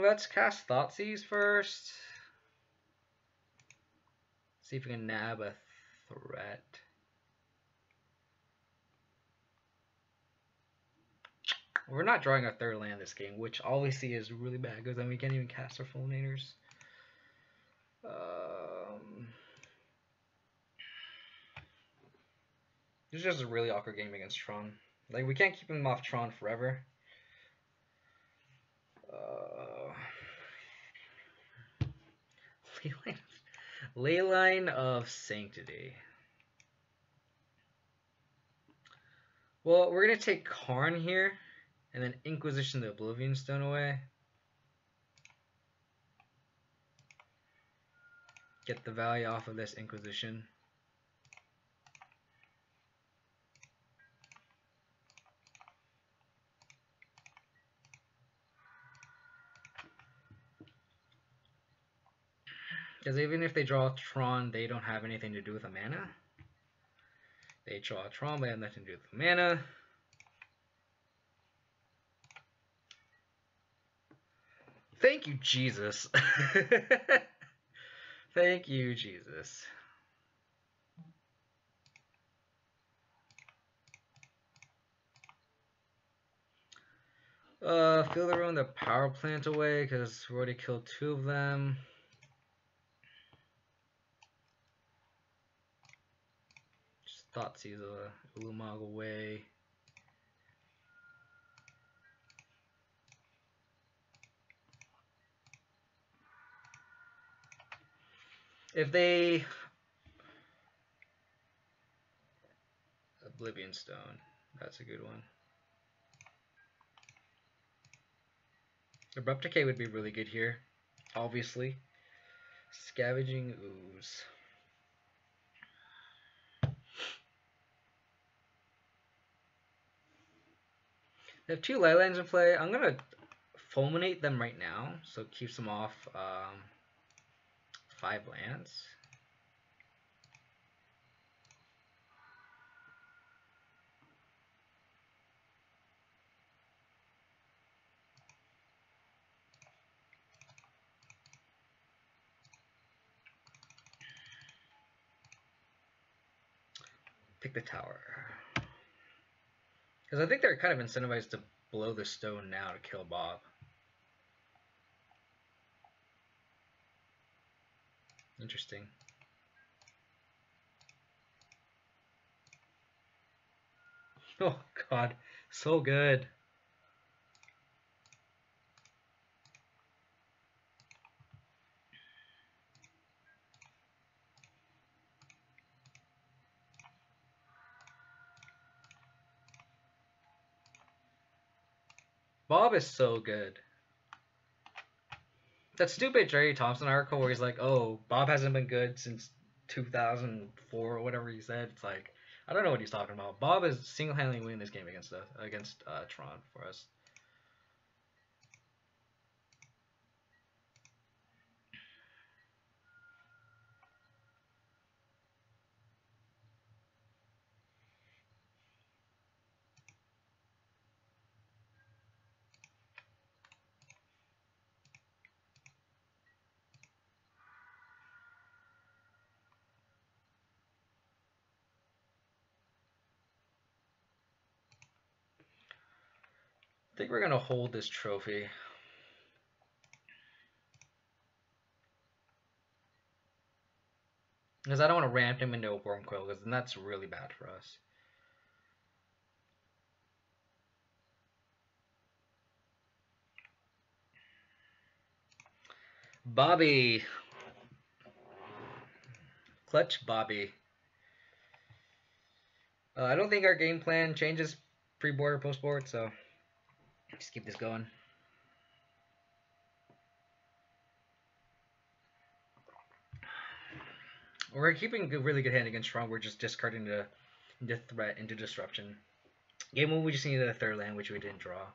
Let's cast Thoughtseize first. See if we can nab a threat. We're not drawing our 3rd land this game, which all we see is really bad because then we can't even cast our Fulminators. This is just a really awkward game against Tron. Like, we can't keep him off Tron forever. Leyline of Sanctity. Well, we're going to take Karn here, and then Inquisition the Oblivion Stone away. Get the value off of this Inquisition. Because even if they draw Tron, they don't have anything to do with a mana. They draw Tron, they have nothing to do with the mana. Thank you, Jesus. Thank you, Jesus. Field around the power plant away because we already killed 2 of them. Just Thoughtseize Ulamog away. If they Oblivion Stone, that's a good one. Abrupt Decay would be really good here, obviously. Scavenging Ooze. They have 2 Leylands in play. I'm going to Fulminate them right now, so it keeps them off 5 lands. Pick the tower. Because I think they're kind of incentivized to blow the stone now to kill Bob. Interesting. Oh god, so good. Bob is so good. That stupid Jerry Thompson article where he's like, oh, Bob hasn't been good since 2004 or whatever he said. It's like, I don't know what he's talking about. Bob is single-handedly winning this game against Tron for us. I think we're going to hold this trophy. Because I don't want to ramp him into a Wormcoil, because then that's really bad for us. Bobby. Clutch Bobby. I don't think our game plan changes pre-board or post-board, so just keep this going. We're keeping a really good hand against Tron. We're just discarding the threat into disruption. Game 1, we just needed a 3rd land, which we didn't draw.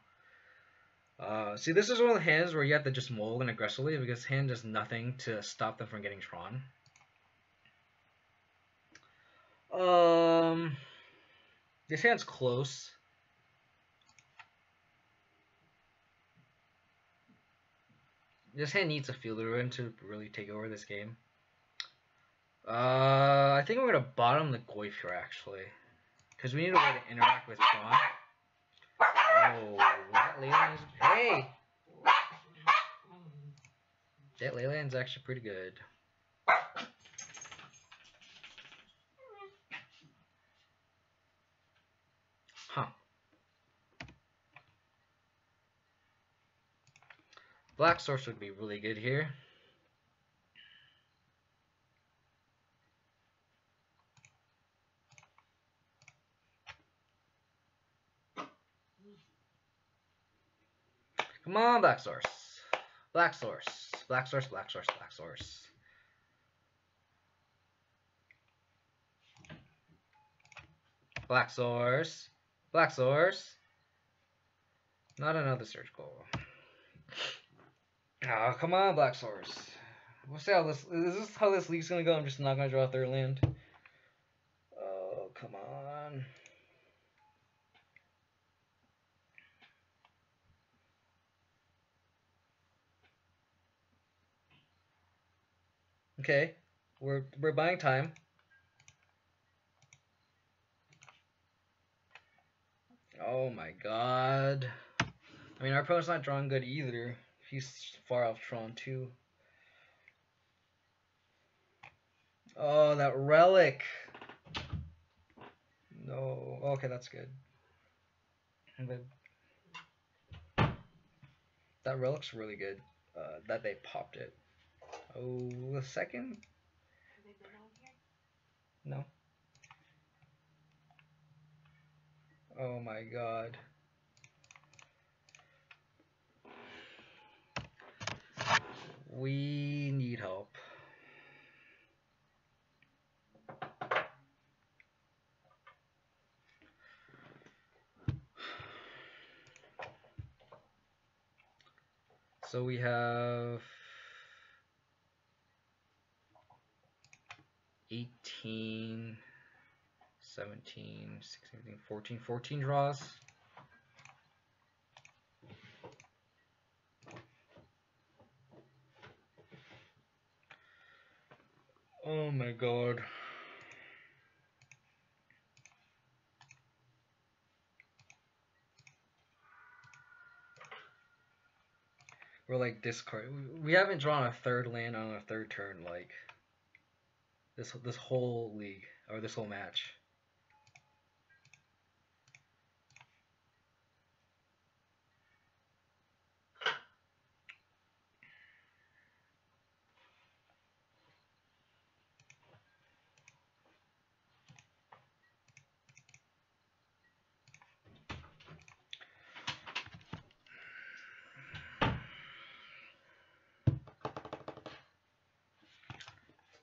See, this is one of the hands where you have to just mulligan aggressively because hand does nothing to stop them from getting Tron. This hand's close. This hand needs a fielder in to really take over this game. I think we're gonna bottom the Goyf here actually, because we need a way to interact with Tron. Oh, that Leyland is... Hey! That Leyland's actually pretty good. Black Source would be really good here. Come on, Black Source. Black Source. Black Source, Black Source, Black Source. Black Source. Black Source. Not another surgical. Oh, come on, Black Source. We'll see how this. Is this how this league's gonna go? I'm just not gonna draw a third land. Oh, come on. Okay, we're buying time. Oh my god. I mean, our opponent's not drawing good either. He's far off Tron too. Oh, that relic. No. Okay, that's good. But that relic's really good. That they popped it. Oh, the second? No. Oh my god. We need help. So we have 18, 17, 16, 14 draws. Oh my god. We're like discard. We haven't drawn a third land on a third turn like this whole league or this whole match.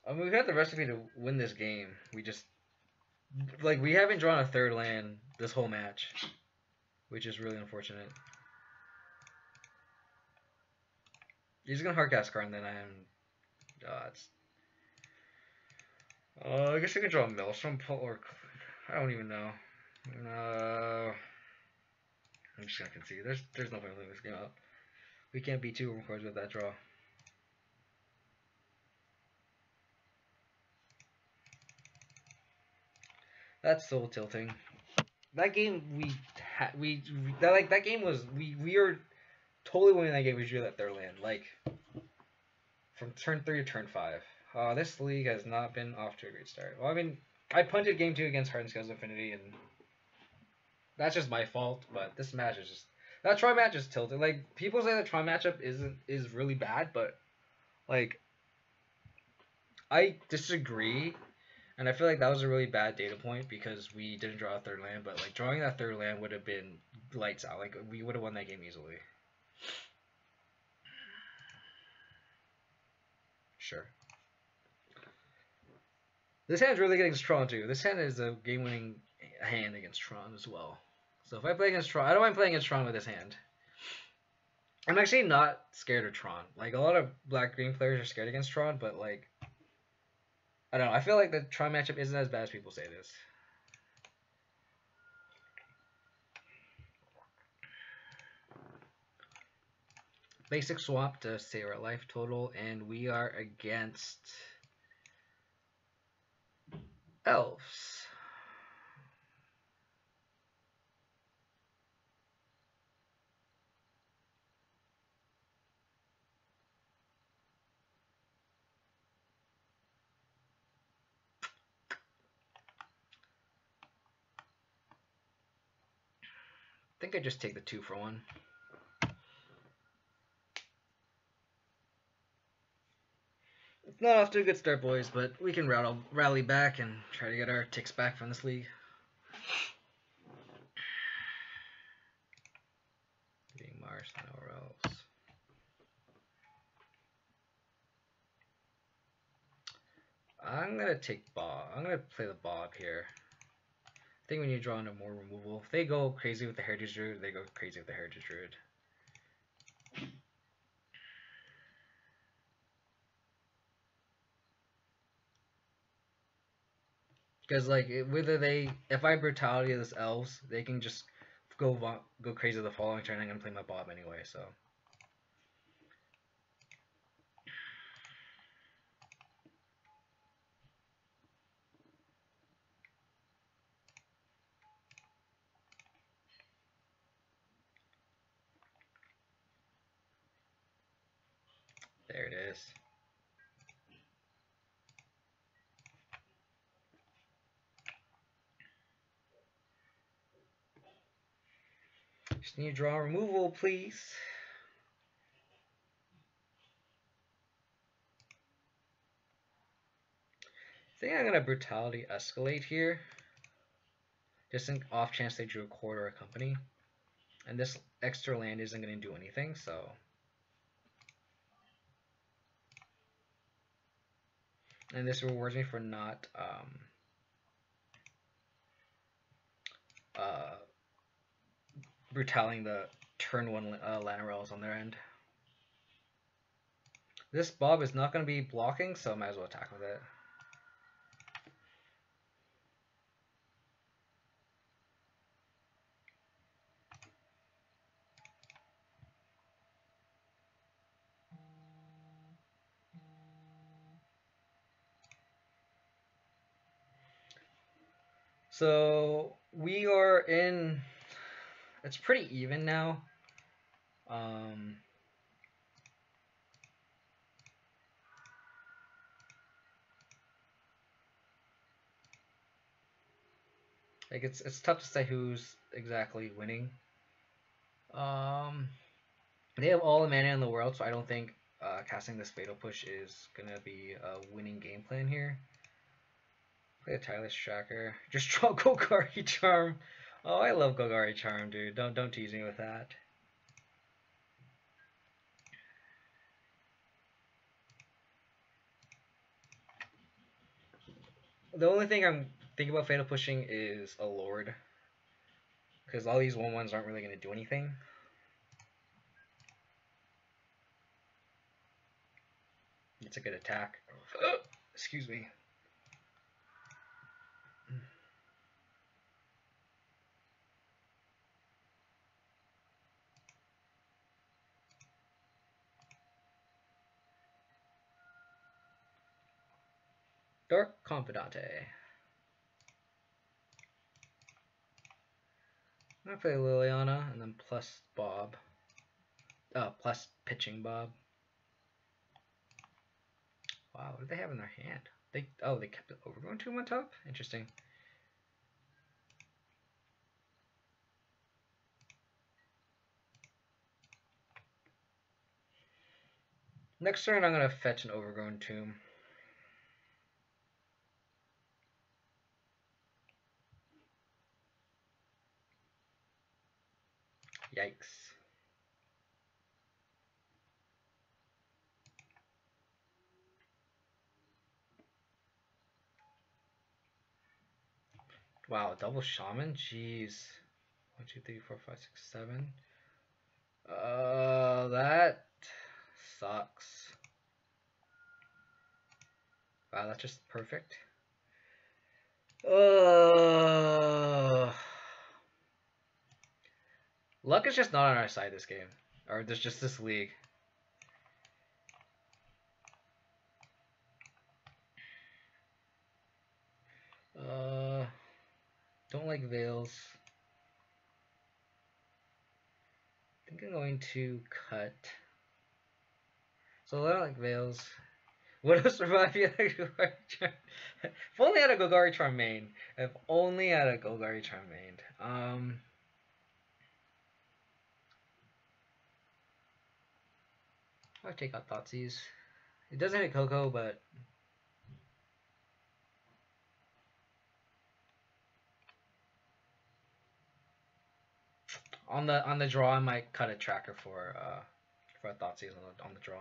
I mean, we have the recipe to win this game. We just like we haven't drawn a third land this whole match, which is really unfortunate. He's gonna hardcast card and then I guess I can draw a Maelstrom or I don't even know. I'm just gonna concede. There's no point in leaving this game up. We can't beat 2 cards with that draw. That's soul tilting. That game that game was we are totally winning that game. We drew that third land like from turn 3 to turn 5. This league has not been off to a great start. Well, I mean, I punted game 2 against Heart and Scales Infinity, and that's just my fault. But this match is just that Tron match is tilted. Like people say the Tron matchup is really bad, but like I disagree. And I feel like that was a really bad data point because we didn't draw a third land, but like drawing that third land would have been lights out. Like we would have won that game easily. Sure. This hand's really good against Tron too. This hand is a game-winning hand against Tron as well. So if I play against Tron, I don't mind playing against Tron with this hand. I'm actually not scared of Tron. Like a lot of black-green players are scared against Tron, but like I don't know. I feel like the Tron matchup isn't as bad as people say it is. Basic swap to save our life total, and we are against elves. I think I just take the 2 for 1. It's not off to a good start, boys, but we can rally back and try to get our ticks back from this league. Being Mars, nowhere else. I'm gonna take Bob. I'm gonna play the Bob here. I think we need to draw into more removal. If they go crazy with the Heritage Druid, they go crazy with the Heritage Druid. Because like whether if I brutality this elves, they can just go crazy the following turn. I'm gonna play my Bob anyway, so. There it is. Just need to draw removal, please. I think I'm gonna brutality escalate here. Just in off chance they drew a court or a company. And this extra land isn't gonna do anything, so. And this rewards me for not brutaling the turn 1 Lanarels on their end. This Bob is not going to be blocking, so I might as well attack with it. So we are in. It's pretty even now. Like it's tough to say who's exactly winning. They have all the mana in the world, so I don't think casting this Fatal Push is gonna be a winning game plan here. Play a Tireless Tracker. Just draw Golgari Charm. Oh, I love Golgari Charm, dude. Don't tease me with that. The only thing I'm thinking about Fatal Pushing is a Lord. Because all these 1/1s aren't really going to do anything. It's a good attack. Excuse me. Dark Confidante. I'm going to play Liliana and then plus Bob. Plus Pitching Bob. Wow, what do they have in their hand? They kept it Overgrown Tomb on top? Interesting. Next turn I'm going to fetch an Overgrown Tomb. Yikes. Wow, double shaman? Jeez. 1, 2, 3, 4, 5, 6, 7. That sucks. Wow, that's just perfect. Luck is just not on our side this game. Or there's just this league. Don't like Veils. I think I'm going to cut. So I don't like Veils. Would have survived if Golgari Charm. If only I had a Golgari Charm main. If only I had a Golgari Charm main. I'll take out Thoughtseize. It doesn't hit Coco, but on the draw, I might cut a tracker for a Thoughtseize on the draw.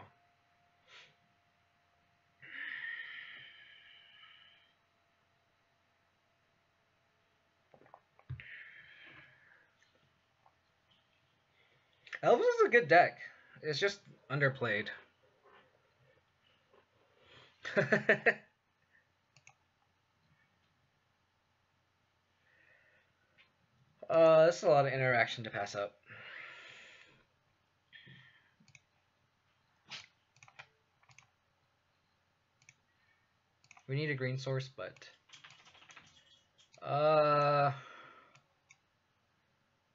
Elvis is a good deck. It's just underplayed. This is a lot of interaction to pass up. We need a green source, but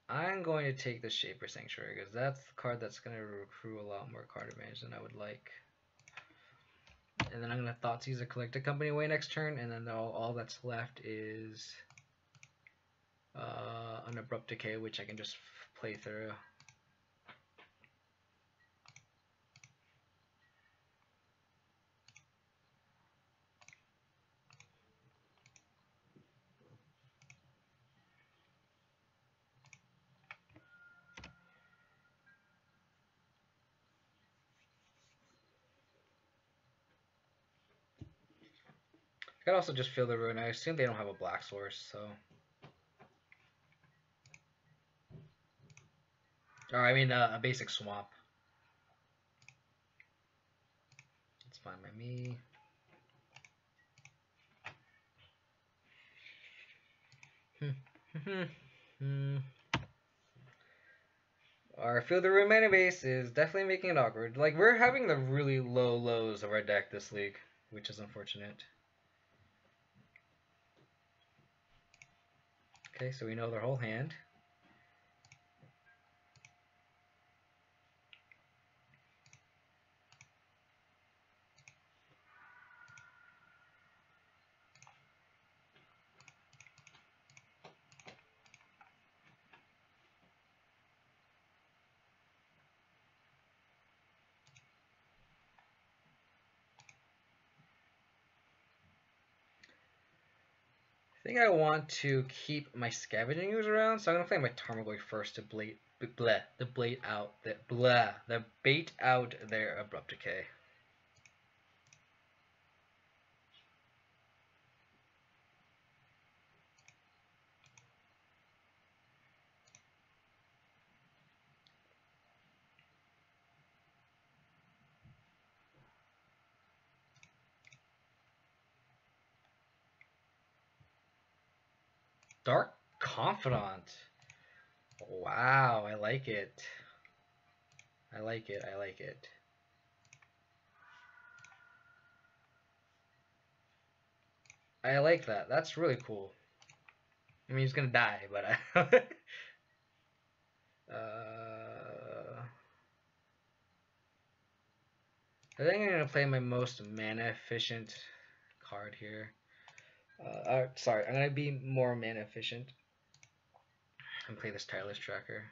I'm going to take the Shaper Sanctuary because that's the card that's going to recruit a lot more card advantage than I would like. And then I'm going to Thoughtseize a Collected Company away next turn, and then all that's left is an Abrupt Decay, which I can just play through. I could also just Feel the Ruin. I assume they don't have a black source, so. Or I mean a basic swamp. That's fine by me. Our Feel the Ruin mana base is definitely making it awkward. Like, we're having the really low lows of our deck this league, which is unfortunate. Okay, so we know their whole hand. I think I want to keep my Scavenging Ooze around, so I'm gonna play my Tarmogoyf first to bait out their Abrupt Decay. Dark Confidant. Wow, I like it. I like it. I like it. I like that. That's really cool. I mean, he's gonna die, but I. I think I'm gonna play my most mana efficient card here. Sorry, I'm gonna be more mana efficient and play this Tireless Tracker.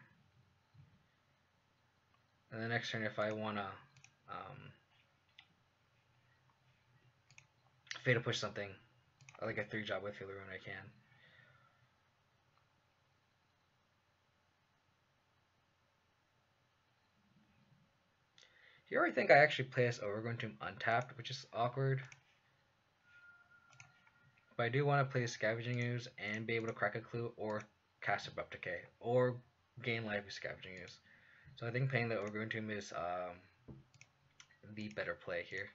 And the next turn, if I wanna Fatal Push something, like a 3-drop with Feel the Ruin, I can. Here I think I actually play this Overgrown Tomb untapped, which is awkward. But I do want to play Scavenging Ooze and be able to crack a clue or cast Abrupt Decay or gain life with Scavenging Ooze. So I think playing the Overgrown Tomb is the better play here.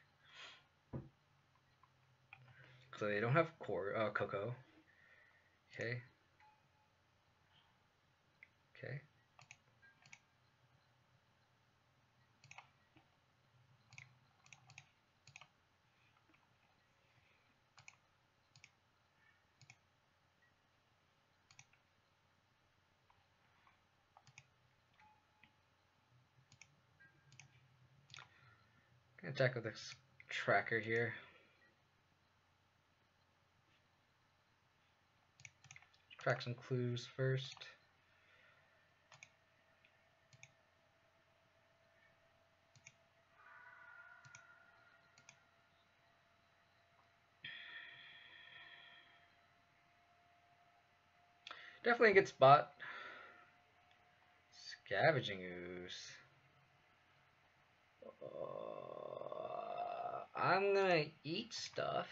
So they don't have Coco. Okay. Okay. Gonna attack with this tracker here. Crack some clues first. Definitely a good spot. Scavenging ooze. I'm gonna eat stuff.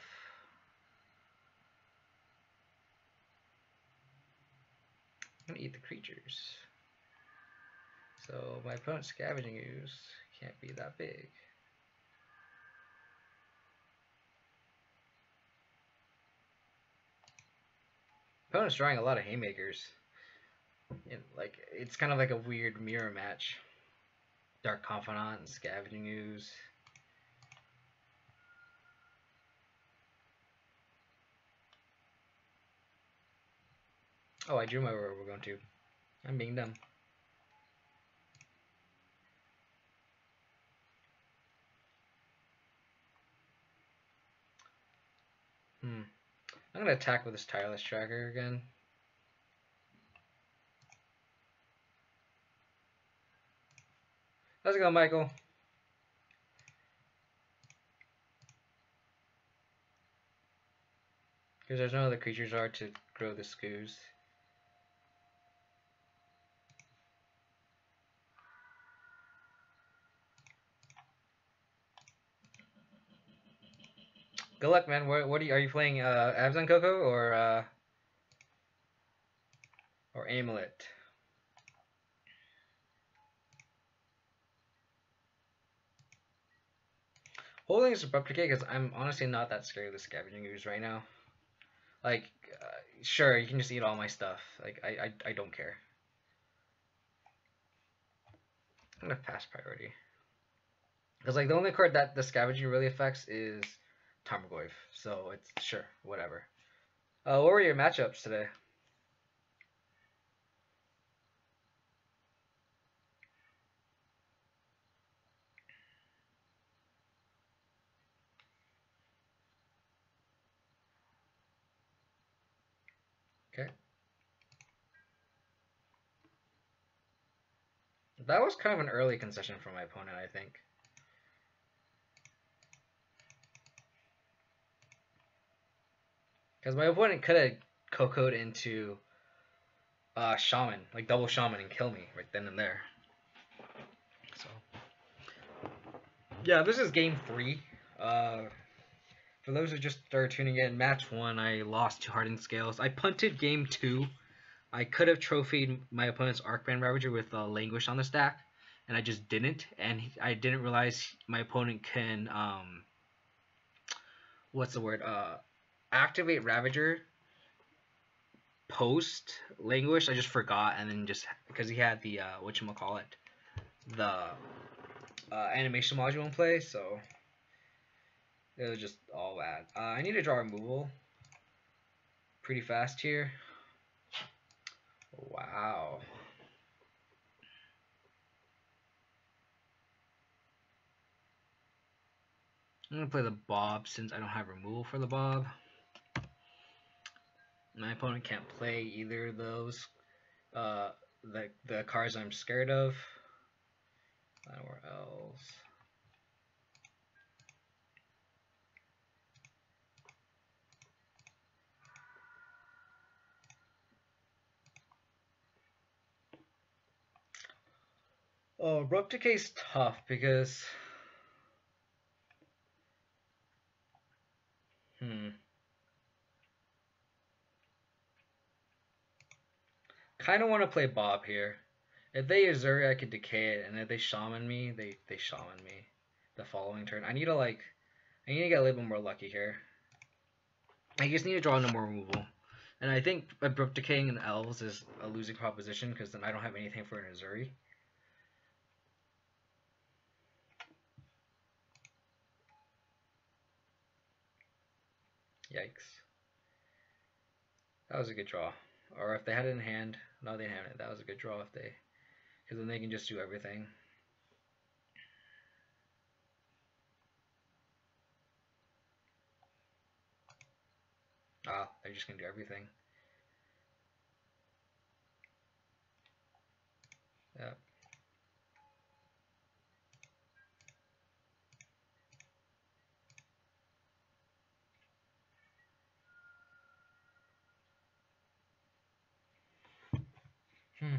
I'm gonna eat the creatures. So my opponent's scavenging ooze can't be that big. Opponent's drawing a lot of haymakers. And like it's kind of like a weird mirror match. Dark Confidant and Scavenging Ooze. Oh, I drew my where we're going to. I'm being dumb. I'm gonna attack with this Tireless Tracker again. How's it going, Michael? Because there's no other creatures are to grow the scoos. Good luck, man. What are you playing? Abzan Coco or Amulet? Holding is abrupt decay because I'm honestly not that scared of the Scavenging Ooze right now. Like, sure, you can just eat all my stuff. Like, I don't care. I'm gonna pass priority. Because like the only card that the scavenging really affects is Tarmogoyf. So it's sure, whatever. What were your matchups today? Okay. That was kind of an early concession from my opponent, I think. Because my opponent could have Coco'd into Shaman, like double Shaman and kill me right then and there. So yeah, this is game 3. For those who just started tuning in, match 1 I lost to Hardened Scales. I punted game 2. I could have trophied my opponent's Arcband Ravager with Languish on the stack, and I just didn't. And I didn't realize my opponent can what's the word? Activate Ravager post Languish. I just forgot, and then just because he had the whatchamacallit, the animation module in play, so it was just all bad. I need to draw removal pretty fast here. Wow. I'm going to play the Bob since I don't have removal for the Bob. My opponent can't play either of those. The cards I'm scared of. Where else? Oh, Abrupt Decay's tough because kind of want to play Bob here. If they Azuri, I could decay it, and if they Shaman me, they Shaman me the following turn. I need to get a little bit more lucky here. I just need to draw no more removal. And I think Abrupt Decaying in Elves is a losing proposition because then I don't have anything for an Azuri. Yikes. That was a good draw. Or if they had it in hand, no, they didn't have it. That was a good draw if they, because then they can just do everything. Ah, they're just gonna do everything. Yeah. Hmm.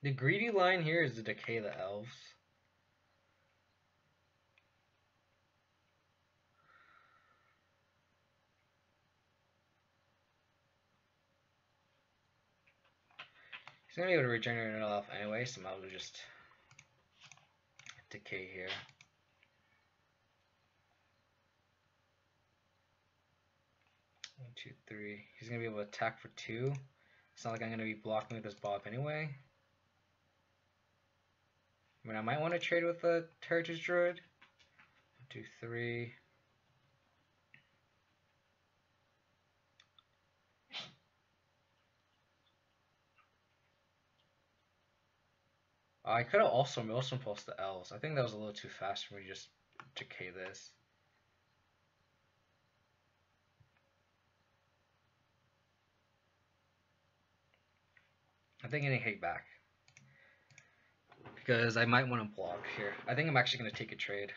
The greedy line here is to decay the elves. He's gonna be able to regenerate an elf anyway, so I will just decay here. 1, 2, 3. He's gonna be able to attack for 2. It's not like I'm gonna be blocking with this Bob anyway. I mean, I might want to trade with the Heritage Druid. 1, 2, 3. I could have also Most Impulse the elves. I think that was a little too fast for me to just decay this. I think I'm gonna hate back. Because I might want to block here. I think I'm actually gonna take a trade.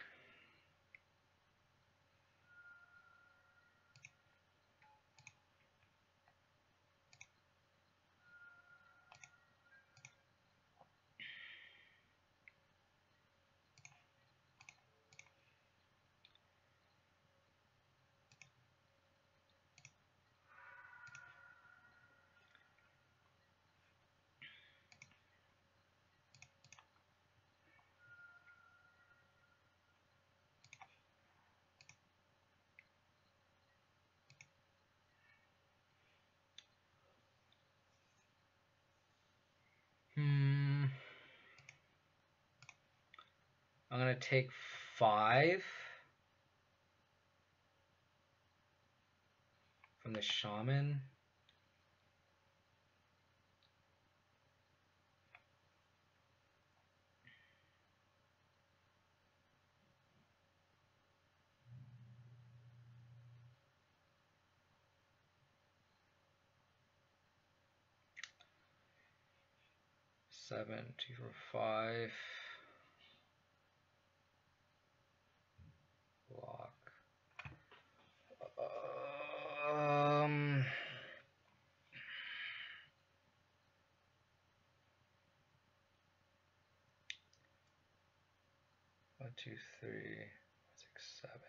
I'm gonna take 5 from the Shaman. Seven, 2, 4, 5. Block. 1, 2, 3, 6, 7.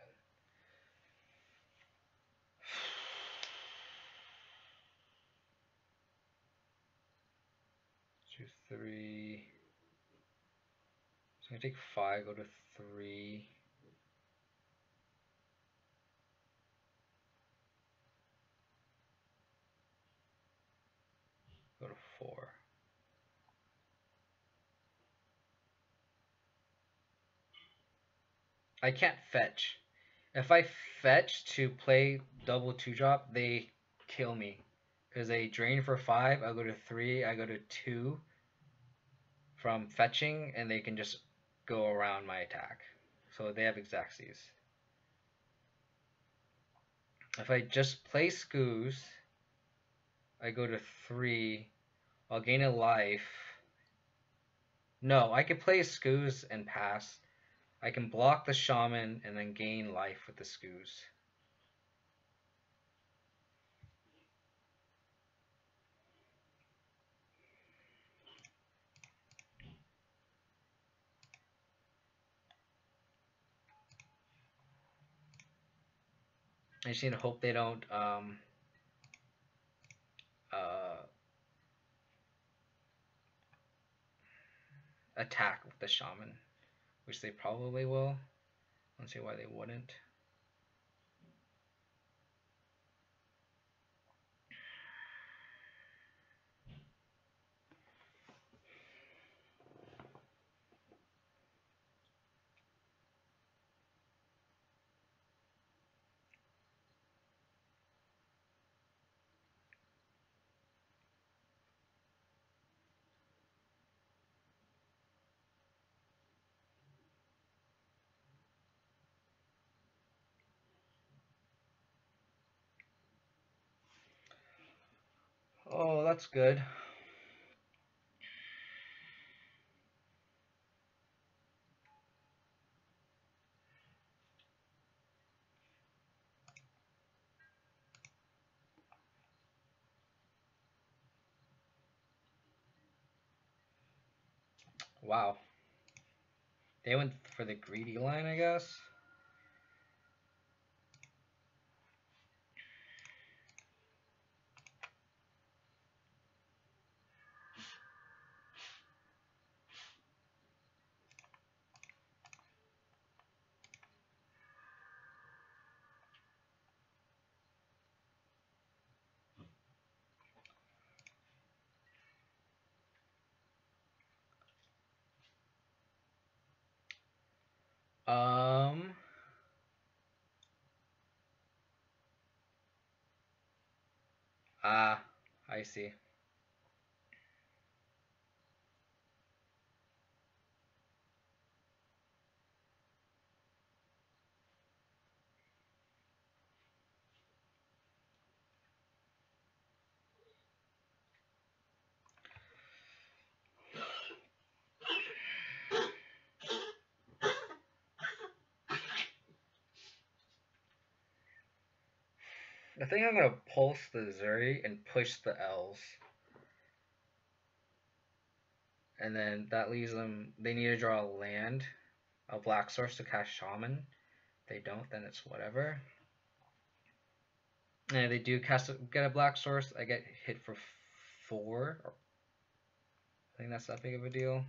2, 3. So I'm gonna take 5, go to 3. Go to 4. I can't fetch. If I fetch to play double 2-drop, they kill me. Because they drain for 5, I go to 3, I go to 2 from fetching, and they can just go around my attack. So they have Xaxes. If I just play Scoos, I go to 3, I'll gain a life. No, I can play Scoos and pass. I can block the Shaman and then gain life with the Scoos. I just need to hope they don't attack with the Shaman, which they probably will. I don't see why they wouldn't. Oh, that's good. Wow. They went for the greedy line, I guess. Um. Ah, I see. I think I'm gonna pulse the Zuri and push the L's, and then that leaves them. They need to draw a land, a black source to cast Shaman. If they don't, then it's whatever. And if they do get a black source, I get hit for 4. I think that's that big of a deal.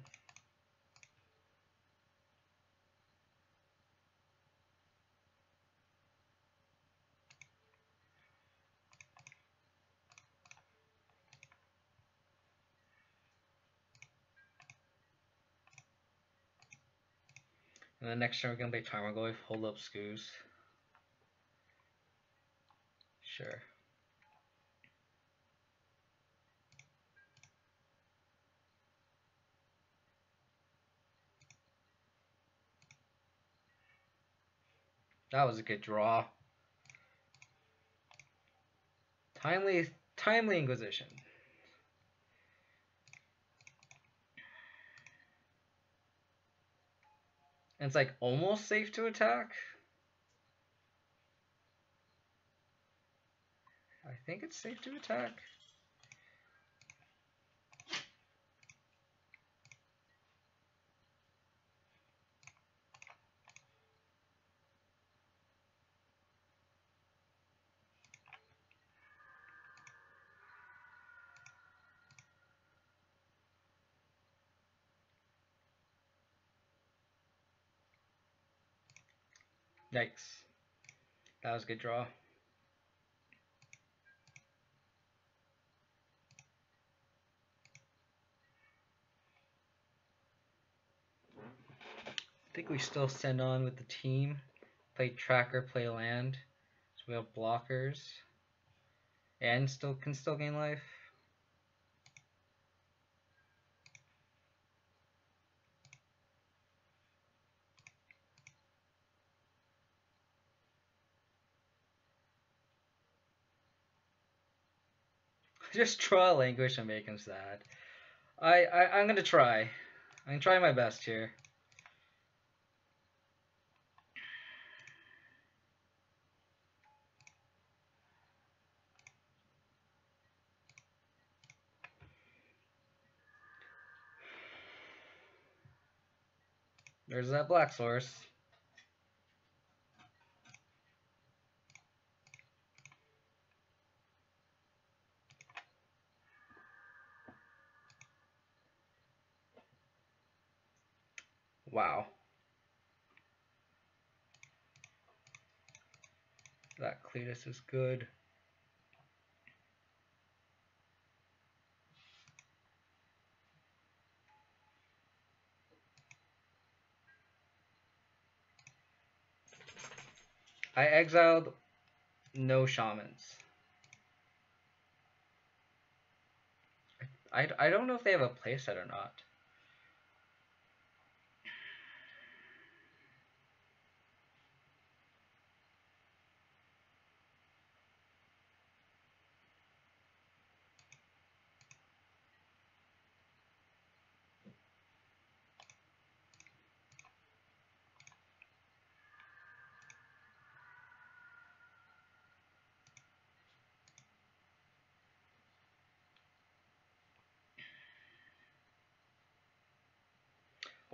And then next turn we're gonna play Tarmogoyf, hold up Scoos. Sure. That was a good draw. Timely Inquisition. And it's like almost safe to attack. I think it's safe to attack. Yikes. That was a good draw. I think we still send on with the team. Play tracker, play land. So we have blockers. And can still gain life. Just draw languish and make him sad. I'm gonna try. I'm trying my best here. There's that black source. Wow. That Cletus is good. I exiled no shamans. I don't know if they have a playset or not.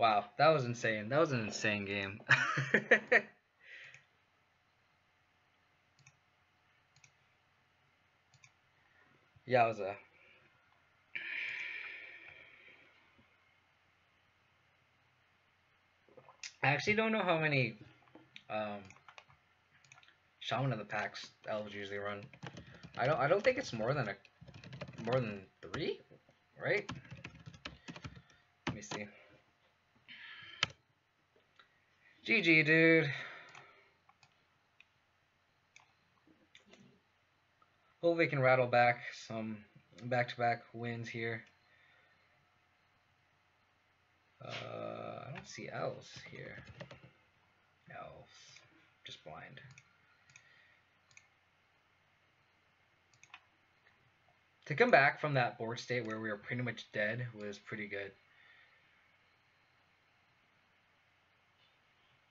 Wow, that was insane. That was an insane game. Yeah, it was a. I actually don't know how many um, Shaman of the Packs elves usually run. I don't think it's more than three, right? Let me see. GG, dude. Hope they can rattle back some back-to-back wins here. I don't see elves here. Elves. Just blind. To come back from that board state where we were pretty much dead was pretty good.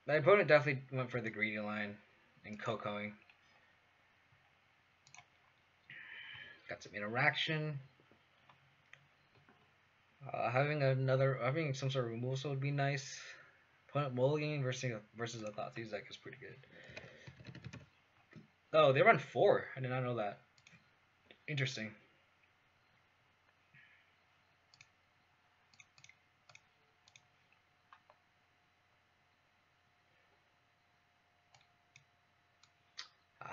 My opponent definitely went for the greedy line and Cocoing. Got some interaction. Having some sort of removal would be nice. Opponent mulliganing versus a Thoughtseize deck is pretty good. Oh, they run 4. I did not know that. Interesting.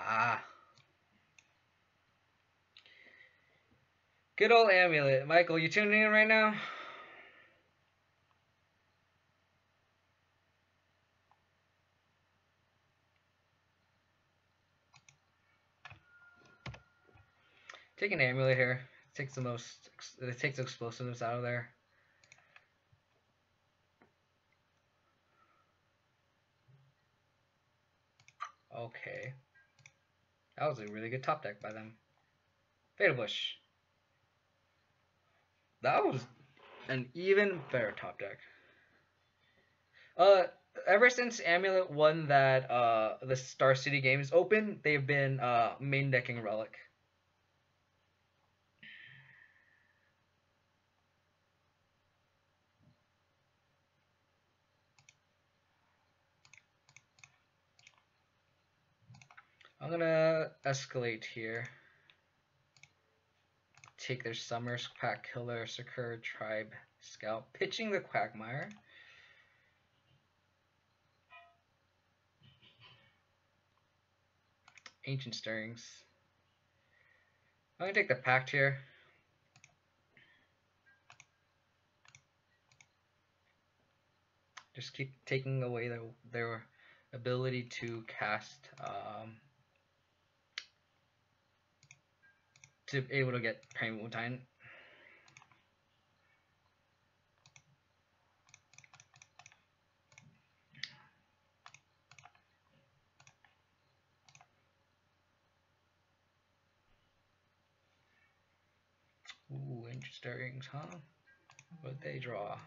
Ah. Good old Amulet. Michael, you tuning in right now? Take an Amulet here. It takes explosiveness out of there. Okay. That was a really good top deck by them. Fatal Bush. That was an even better top deck. Ever since Amulet won that the Star City Games Open, they've been main decking Relic. I'm gonna escalate here. Take their Summers, Quack Killer, Secure, Tribe, Scout, pitching the Quagmire. Ancient Stirrings. I'm gonna take the Pact here. Just keep taking away their ability to cast, to be able to get Primeval Titan. Ooh, Ancient Stirrings, huh? What'd they draw?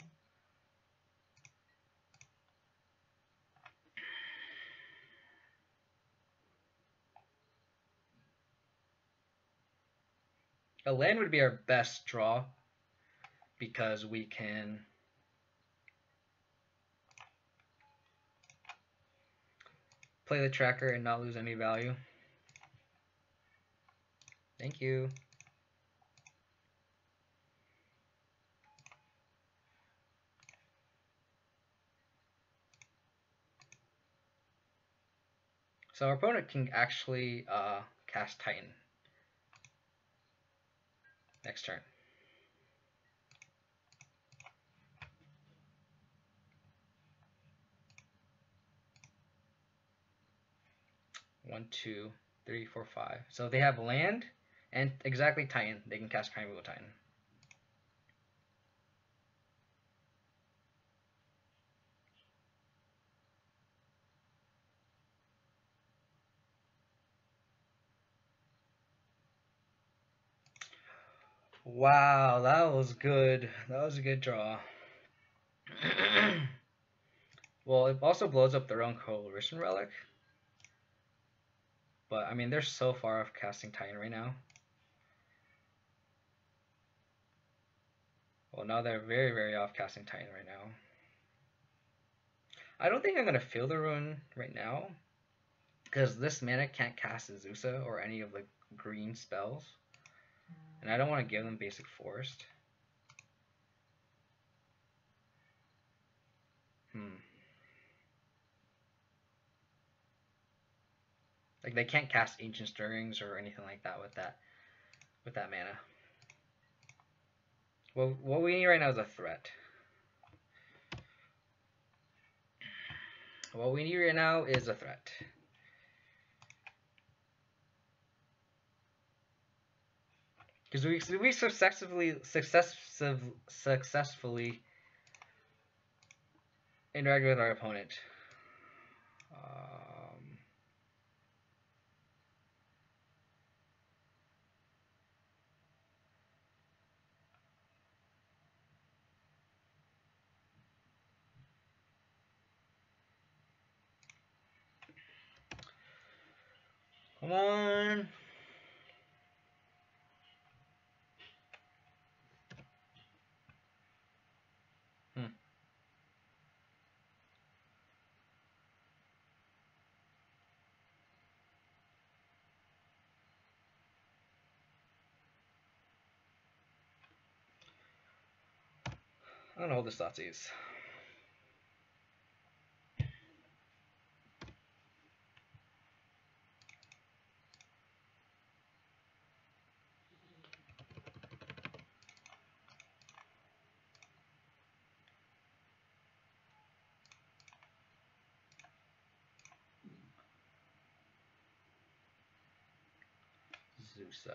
A land would be our best draw because we can play the tracker and not lose any value. Thank you. So our opponent can actually cast Titan next turn. One, two, three, four, five. So if they have land and exactly Titan, they can cast Primeval Titan. Wow, that was good. That was a good draw. Well, it also blows up their own Coalition Relic. But, I mean, they're so far off casting Titan right now. Well, now they're very, very off casting Titan right now. I don't think I'm gonna feel the ruin right now, because this mana can't cast Azusa or any of the green spells, and I don't want to give them basic forest. Like they can't cast Ancient Stirrings or anything like that with that mana. Well, what we need right now is a threat. What we need right now is a threat. Because we successfully interact with our opponent. Come on. I don't know what this thought is. Zusa.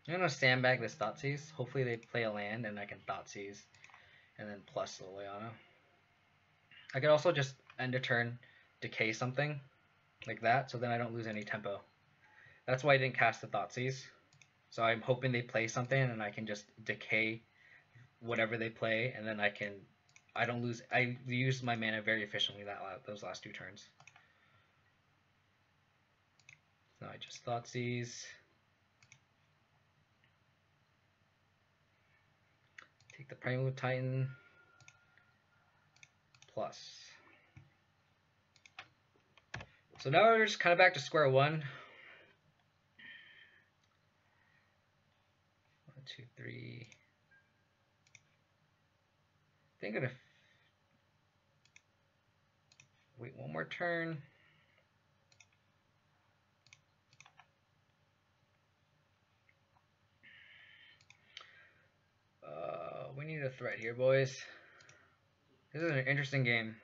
I'm gonna sandbag this Thoughtseize. Hopefully they play a land and I can Thoughtseize and then plus Liliana. I could also just end a turn, decay something like that, so then I don't lose any tempo. That's why I didn't cast the Thoughtseize. So I'm hoping they play something and I can just decay whatever they play, and then I don't lose. I used my mana very efficiently those last 2 turns. So I just Thoughtseize. Take the Primal Titan. Plus. So now we're just kind of back to square one. 1, 2, 3. I think I'm gonna wait one more turn. We need a threat here, boys. This is an interesting game.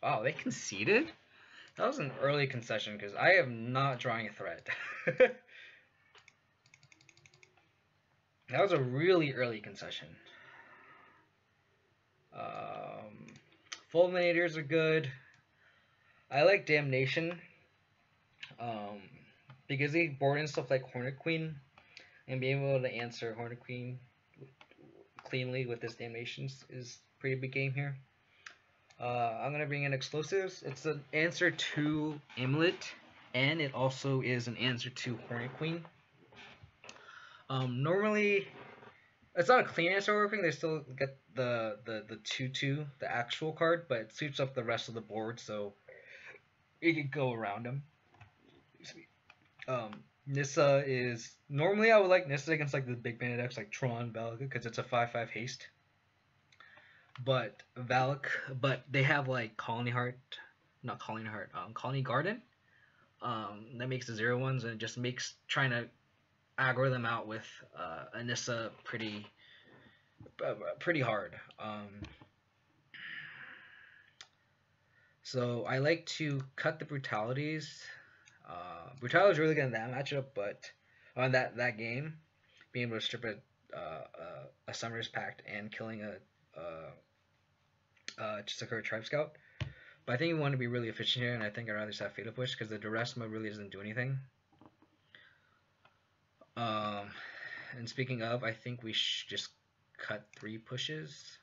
Wow, they conceded? That was an early concession because I am not drawing a threat. That was a really early concession. Fulminators are good. I like Damnation. Because they board in stuff like Hornet Queen, and being able to answer Hornet Queen cleanly with this Damnation is pretty big game here. I'm gonna bring in explosives. It's an answer to Amulet, and it also is an answer to Hornet Queen. Normally, it's not a clean answer to Hornet Queen. They still get the 2/2, the actual card, but it suits up the rest of the board, so you can go around them. Nissa is normally I would like Nissa against like the big bandit decks like Tron, Valak, because it's a 5/5 haste. But they have like Colony Garden. That makes the 0/1s, and it just makes trying to aggro them out with a Nissa pretty hard. So I like to cut the brutalities. Brutality is really good in that matchup, but on that game, being able to strip a Summoner's Pact and killing just a Chisakura Tribe Scout. But I think we want to be really efficient here, and I think I'd rather just have Fatal Push because the duress mode really doesn't do anything. And speaking of, I think we should just cut 3 pushes.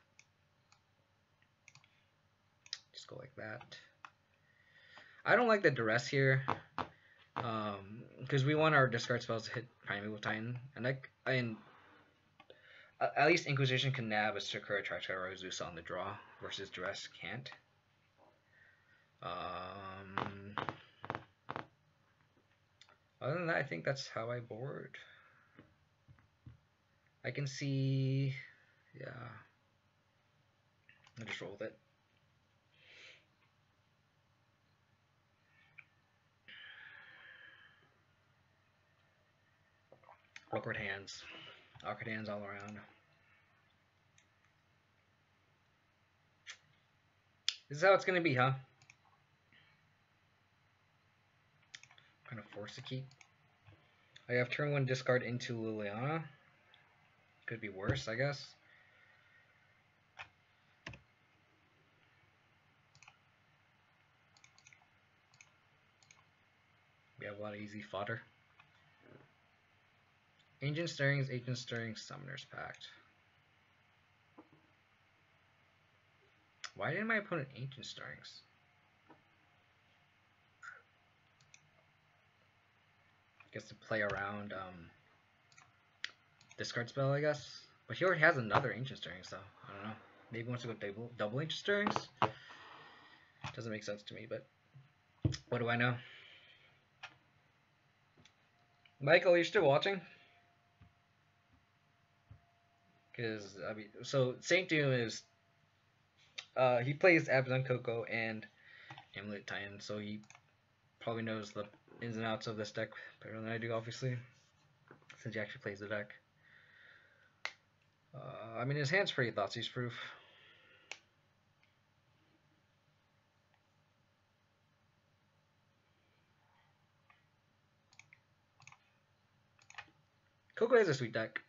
Just go like that. I don't like the duress here Because we want our discard spells to hit Primeval Titan, and at least Inquisition can nab a Sakura Trichara Zeus on the draw versus Duress can't. Other than that, I think that's how I board. I can see, yeah. I'll just roll with it. Awkward hands. Awkward hands all around. This is how it's gonna be, huh? Kind of force to keep. I have turn 1 discard into Liliana. Could be worse, I guess. We have a lot of easy fodder. Ancient Stirrings, Summoner's Pact. Why didn't my opponent Ancient Stirrings? Gets to play around discard spell, I guess. But he already has another Ancient Stirrings, though. I don't know. Maybe he wants to go double Ancient Stirrings? Doesn't make sense to me, but what do I know? Michael, you're still watching? Because, I mean, so Saint Doom is, he plays Abzan Coco and Amulet Titan, so he probably knows the ins and outs of this deck better than I do, obviously, since he actually plays the deck. I mean, his hand's pretty Thoughtseize proof. Coco is a sweet deck.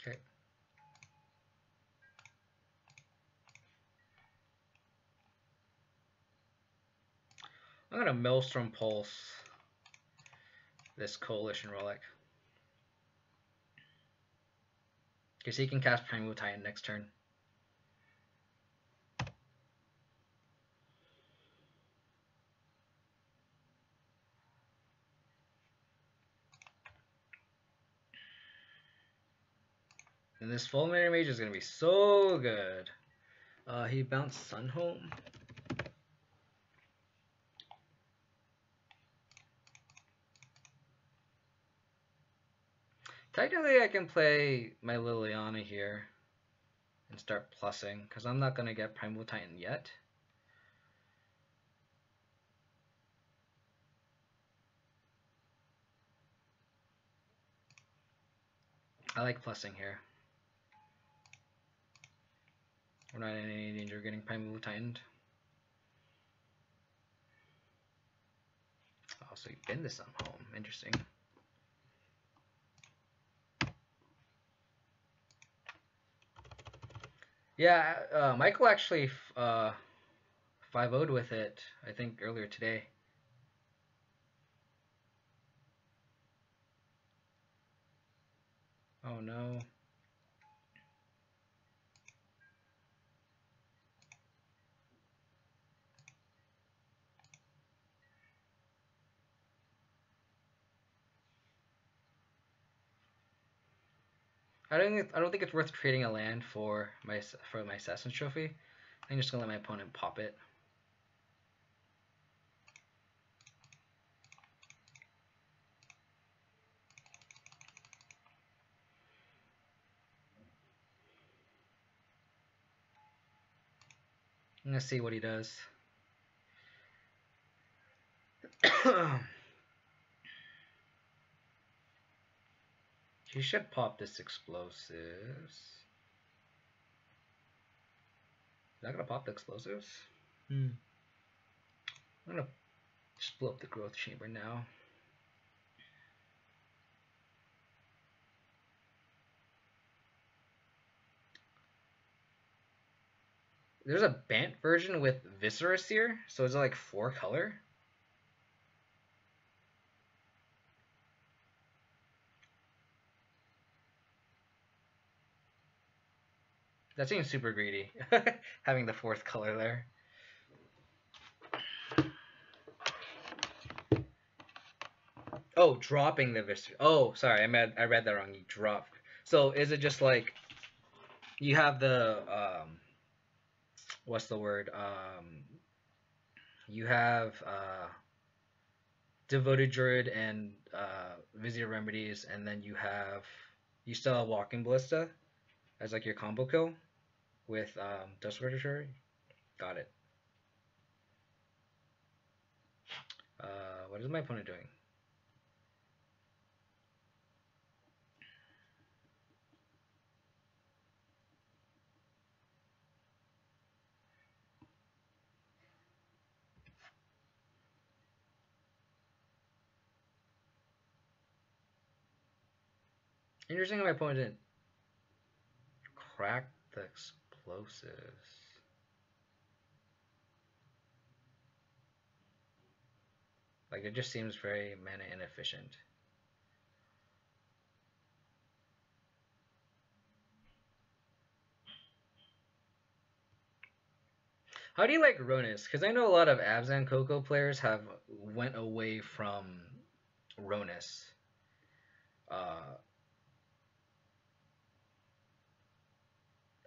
Okay. I'm gonna Maelstrom Pulse this Coalition Relic. Because he can cast Primeval Titan next turn. And this Fulminator Mage is gonna be so good. He bounced Sunhome. Technically, I can play my Liliana here and start plussing, because I'm not going to get Primeval Titan yet. I like plussing here. We're not in any danger of getting Primeval Titaned. Oh, so you've been to some home. Interesting. Yeah, Michael actually 5-0'd with it, I think, earlier today. Oh no. I don't think it's worth trading a land for my Assassin's Trophy. I'm just gonna let my opponent pop it. I'm gonna see what he does. He should pop this explosives. Is that gonna pop the explosives? I'm gonna just blow up the growth chamber now. there's a Bant version with Viscera Seer, so is it like 4 color? That seems super greedy, having the 4th color there. Oh, dropping the Viscera. Oh, sorry, I read that wrong. You dropped. So is it just like you have the what's the word? You have Devoted Druid and Vizier Remedies, and then you still have Walking Ballista as like your combo kill with Dust Registry. Got it. What is my opponent doing? Interesting, my opponent didn't crack the explosives. Like it just seems very mana inefficient. How do you like Ronis? Because I know a lot of Abzan Coco players have went away from Ronis.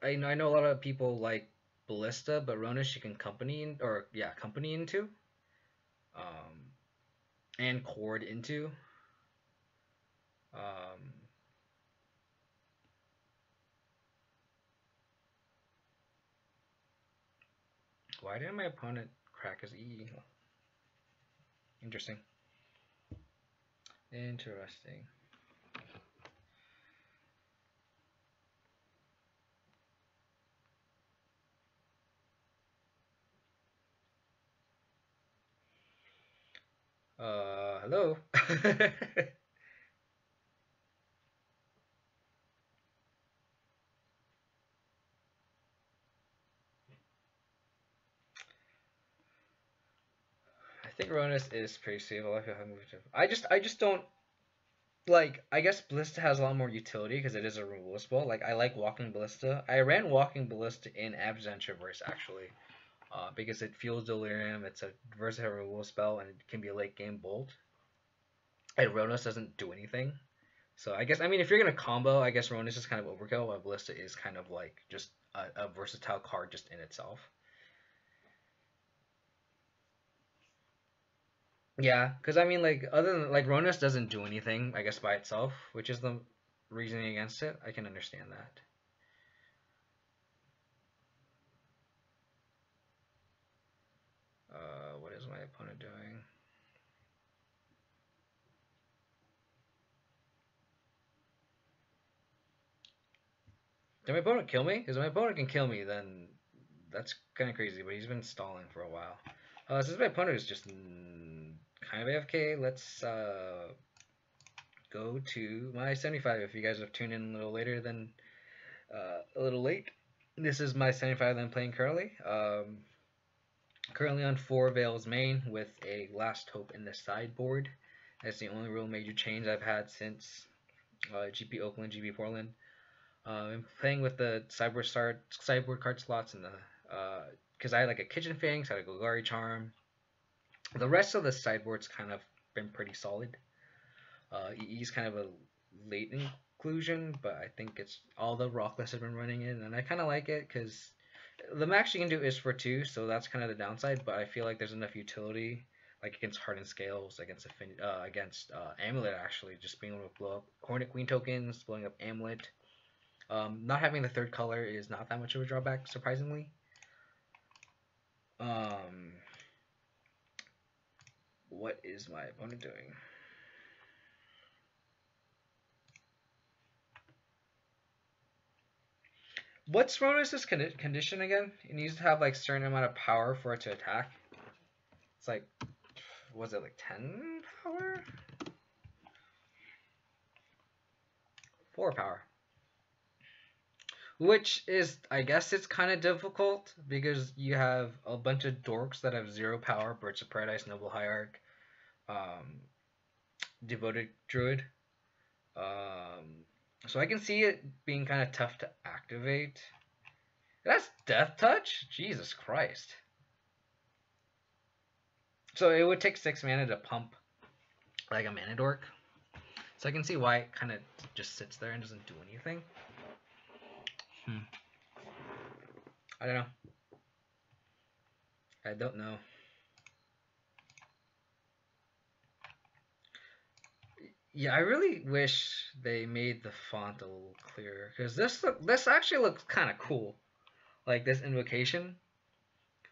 I know a lot of people like Ballista, but Ronis you can company into, um, and cord into. Um, why didn't my opponent crack his E? Interesting. Interesting. Hello. I think Ronis is pretty stable. I just don't like. I guess Ballista has a lot more utility because it is a removal spell. Like I like Walking Ballista. I ran Walking Ballista in Abzan Traverse actually, because it fuels Delirium. It's a versatile removal spell and it can be a late game bolt. And Ronis doesn't do anything. So I guess if you're gonna combo, I guess Ronis is kind of overkill, while Ballista is kind of like just a versatile card just in itself. Yeah, because like other than like Ronis doesn't do anything, I guess by itself, which is the reasoning against it. I can understand that. What is my opponent doing? Did my opponent kill me? Because if my opponent can kill me, then that's kind of crazy. But he's been stalling for a while. Since my opponent is just kind of AFK, let's go to my 75. If you guys have tuned in a little later than a little late, this is my 75 that I'm playing currently. Currently on 4 Veils main with a Last Hope in the sideboard. That's the only real major change I've had since GP Oakland, GP Portland. I'm playing with the sideboard card slots and the because I had like a Kitchen Finks, I had a Golgari Charm. The rest of the sideboard's kind of been pretty solid. EE's kind of a late inclusion, but I think it's all the Rockless have been running in, and I kind of like it because the max you can do is for 2, so that's kind of the downside. But I feel like there's enough utility, like against Hardened Scales, against Amulet, actually, just being able to blow up Hornet Queen tokens, blowing up Amulet. Not having the 3rd color is not that much of a drawback, surprisingly. What is my opponent doing? What's Ronis' condition again? It needs to have like certain amount of power for it to attack. It's like, was it like 10 power? 4 power. Which is, I guess it's kind of difficult because you have a bunch of dorks that have zero power: Birds of Paradise, Noble Hierarch, um, Devoted Druid. Um, so I can see it being kind of tough to activate. That's Death Touch? Jesus Christ. So it would take 6 mana to pump like a mana dork. So I can see why it kind of just sits there and doesn't do anything. I don't know. I don't know. Yeah, I really wish they made the font a little clearer because this actually looks kind of cool. Like this invocation,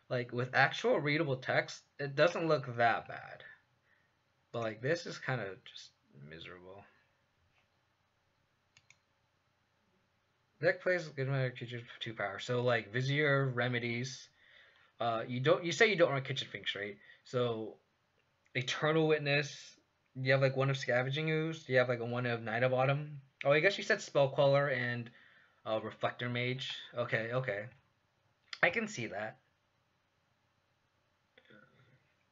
like with actual readable text, it doesn't look that bad. But like this is kind of just miserable. Deck plays good amount of creatures for 2 power. So like Vizier, Remedies. You say you don't run Kitchen Finks, right? So Eternal Witness. You have like one of Scavenging Ooze. You have like a one of Night of Autumn. Oh, I guess you said Spell Queller and Reflector Mage. Okay, okay. I can see that.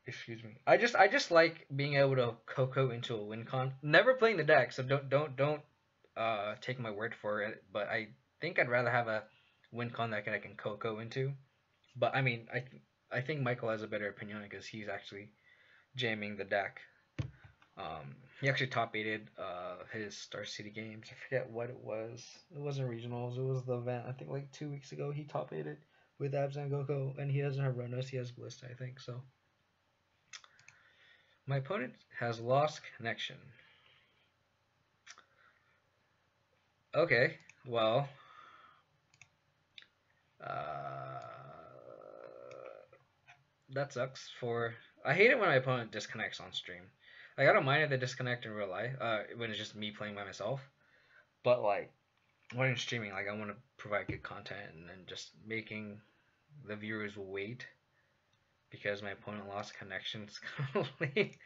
Excuse me. I just like being able to Coco into a win con. Never playing the deck, so don't take my word for it. But I think I'd rather have a win con that I can Coco into. But I mean, I think Michael has a better opinion because he's actually jamming the deck. He actually top aided his Star City games. I forget what it was. It wasn't regionals. It was the event. I think like 2 weeks ago he top aided with Abzan Goku, and he doesn't have Ronos. He has Ballista, I think. So my opponent has lost connection. Okay, well, that sucks. I hate it when my opponent disconnects on stream. Like I don't mind if they disconnect in real life, when it's just me playing by myself. But like when I'm streaming, like I want to provide good content, and then just making the viewers wait because my opponent lost connection. It's kind of late.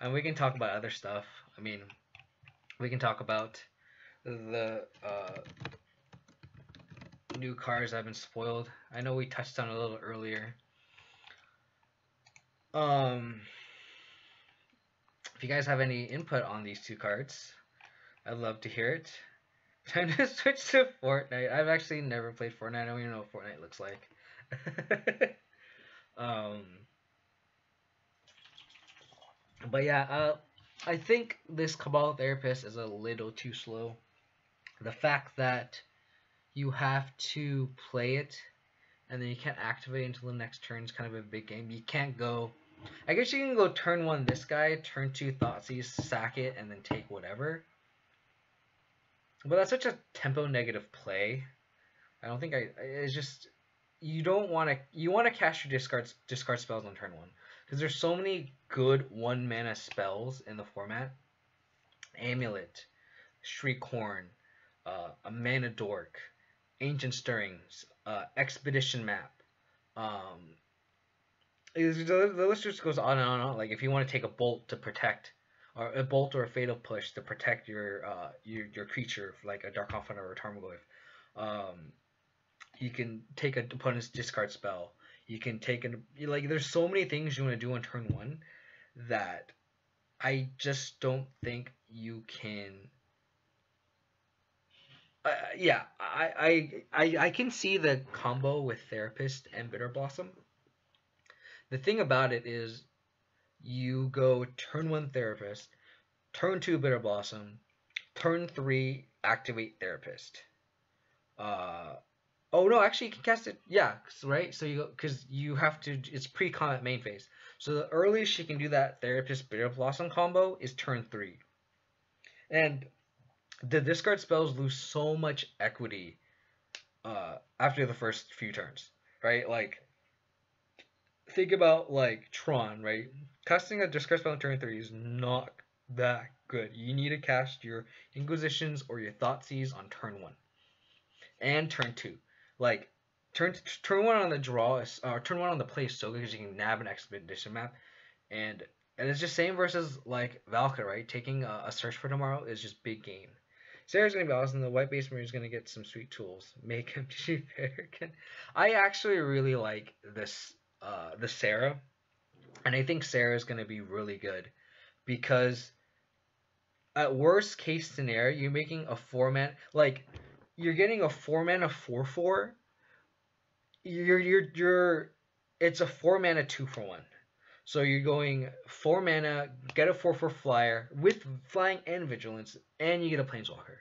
And we can talk about other stuff. I mean, we can talk about the new cars that have been spoiled. I know we touched on it a little earlier. If you guys have any input on these 2 cards, I'd love to hear it. Time to switch to Fortnite. I've actually never played Fortnite. I don't even know what Fortnite looks like. But yeah, I think this Cabal Therapist is a little too slow. The fact that you have to play it and then you can't activate until the next turn is kind of a big game. You can't go... I guess you can go turn 1 this guy, turn 2 Thoughtseize, sack it, and then take whatever. But that's such a tempo negative play. I don't think it's just... You don't want to... You want to cast your discard spells on turn 1. Because there's so many good 1 mana spells in the format. Amulet, Shriekhorn, a Mana Dork, Ancient Stirrings, Expedition Map. The list just goes on and on and on. Like if you want to take a bolt to protect, or a bolt or a fatal push to protect your creature, like a Dark Confidant or a Tarmogoyf, you can take an opponent's discard spell. You can take there's so many things you want to do on turn 1 that I just don't think you can. Yeah, I can see the combo with Therapist and Bitter Blossom. The thing about it is, you go turn 1 Therapist, turn 2 Bitter Blossom, turn 3 activate Therapist. Oh no, actually you can cast it. Yeah, right. So because you have to. It's pre-combat main phase. So the earliest you can do that Therapist Bitter Blossom combo is turn 3, and the discard spells lose so much equity after the first few turns, right? Like, think about like Tron, right? Casting a discard spell on turn 3 is not that good. You need to cast your Inquisitions or your Thoughtseize on turn 1 and turn 2. Like turn 1 on the draw is turn 1 on the play is so good because you can nab an Expedition Map, and it's just same versus like Valka, right? Taking a Search for Tomorrow is just big game. Sarah's gonna be awesome. The white base marine is gonna get some sweet tools. Make him cheap again. I actually really like this the Sarah, and I think Sarah is gonna be really good because at worst case scenario, you're making a 4 man like you're getting a 4 mana 4/4. You're it's a 4 mana 2 for 1. So you're going 4 mana, get a 4/4 flyer with flying and vigilance, and you get a planeswalker.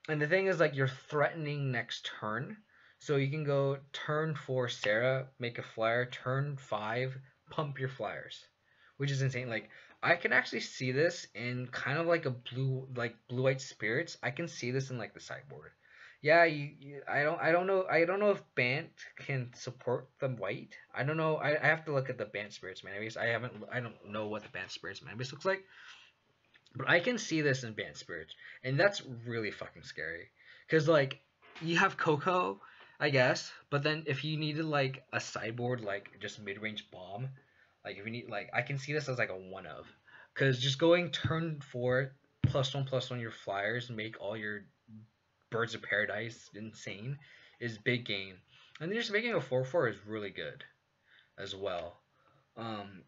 And the thing is, like, you're threatening next turn, so you can go turn 4 Sarah, make a flyer, turn 5 pump your flyers, which is insane. Like, I can actually see this in kind of like a blue white spirits. I can see this in like the sideboard. Yeah, I don't know if Bant can support the white. I don't know. I have to look at the Bant spirits mana base. I don't know what the Bant spirits mana base looks like. But I can see this in Bant Spirits, and that's really fucking scary. Cause like you have Coco, I guess, but then if you needed like a sideboard like just mid range bomb, like if you need like I can see this as like a one of, cause just going turn 4 +1/+1 your flyers make all your birds of paradise insane is big gain, and then just making a 4/4 is really good as well. Um,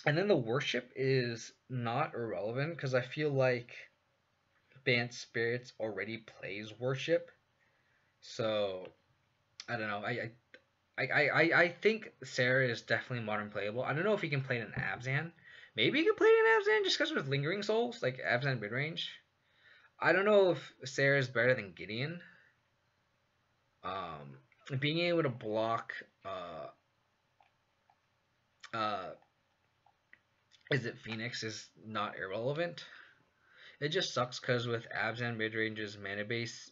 and then the worship is not irrelevant because I feel like Bant Spirits already plays worship. So I don't know. I think Sarah is definitely modern playable. I don't know if he can play it in Abzan. Maybe he can play it in Abzan just because with Lingering Souls, like Abzan midrange. I don't know if Sarah is better than Gideon. Being able to block uh, is it Phoenix is not irrelevant. It just sucks because with Abzan midrange's mana base,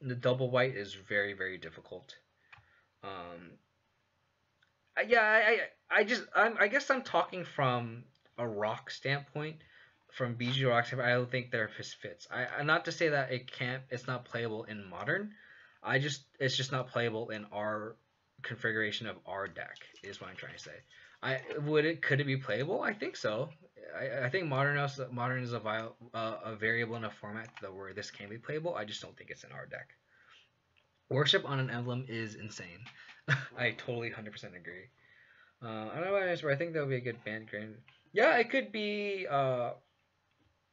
the double white is very, very difficult. Um, yeah, I guess I'm talking from a rock standpoint. From BG rock standpoint, I don't think they're his fits. Not to say that it's not playable in modern. It's just not playable in our configuration of our deck. Is what I'm trying to say. Could it be playable? I think so. I think modern is a variable enough format where this can be playable. I just don't think it's in our deck. Worship on an emblem is insane. I totally 100% agree. I don't know about this, but I think that would be a good band grade. Yeah, it could be.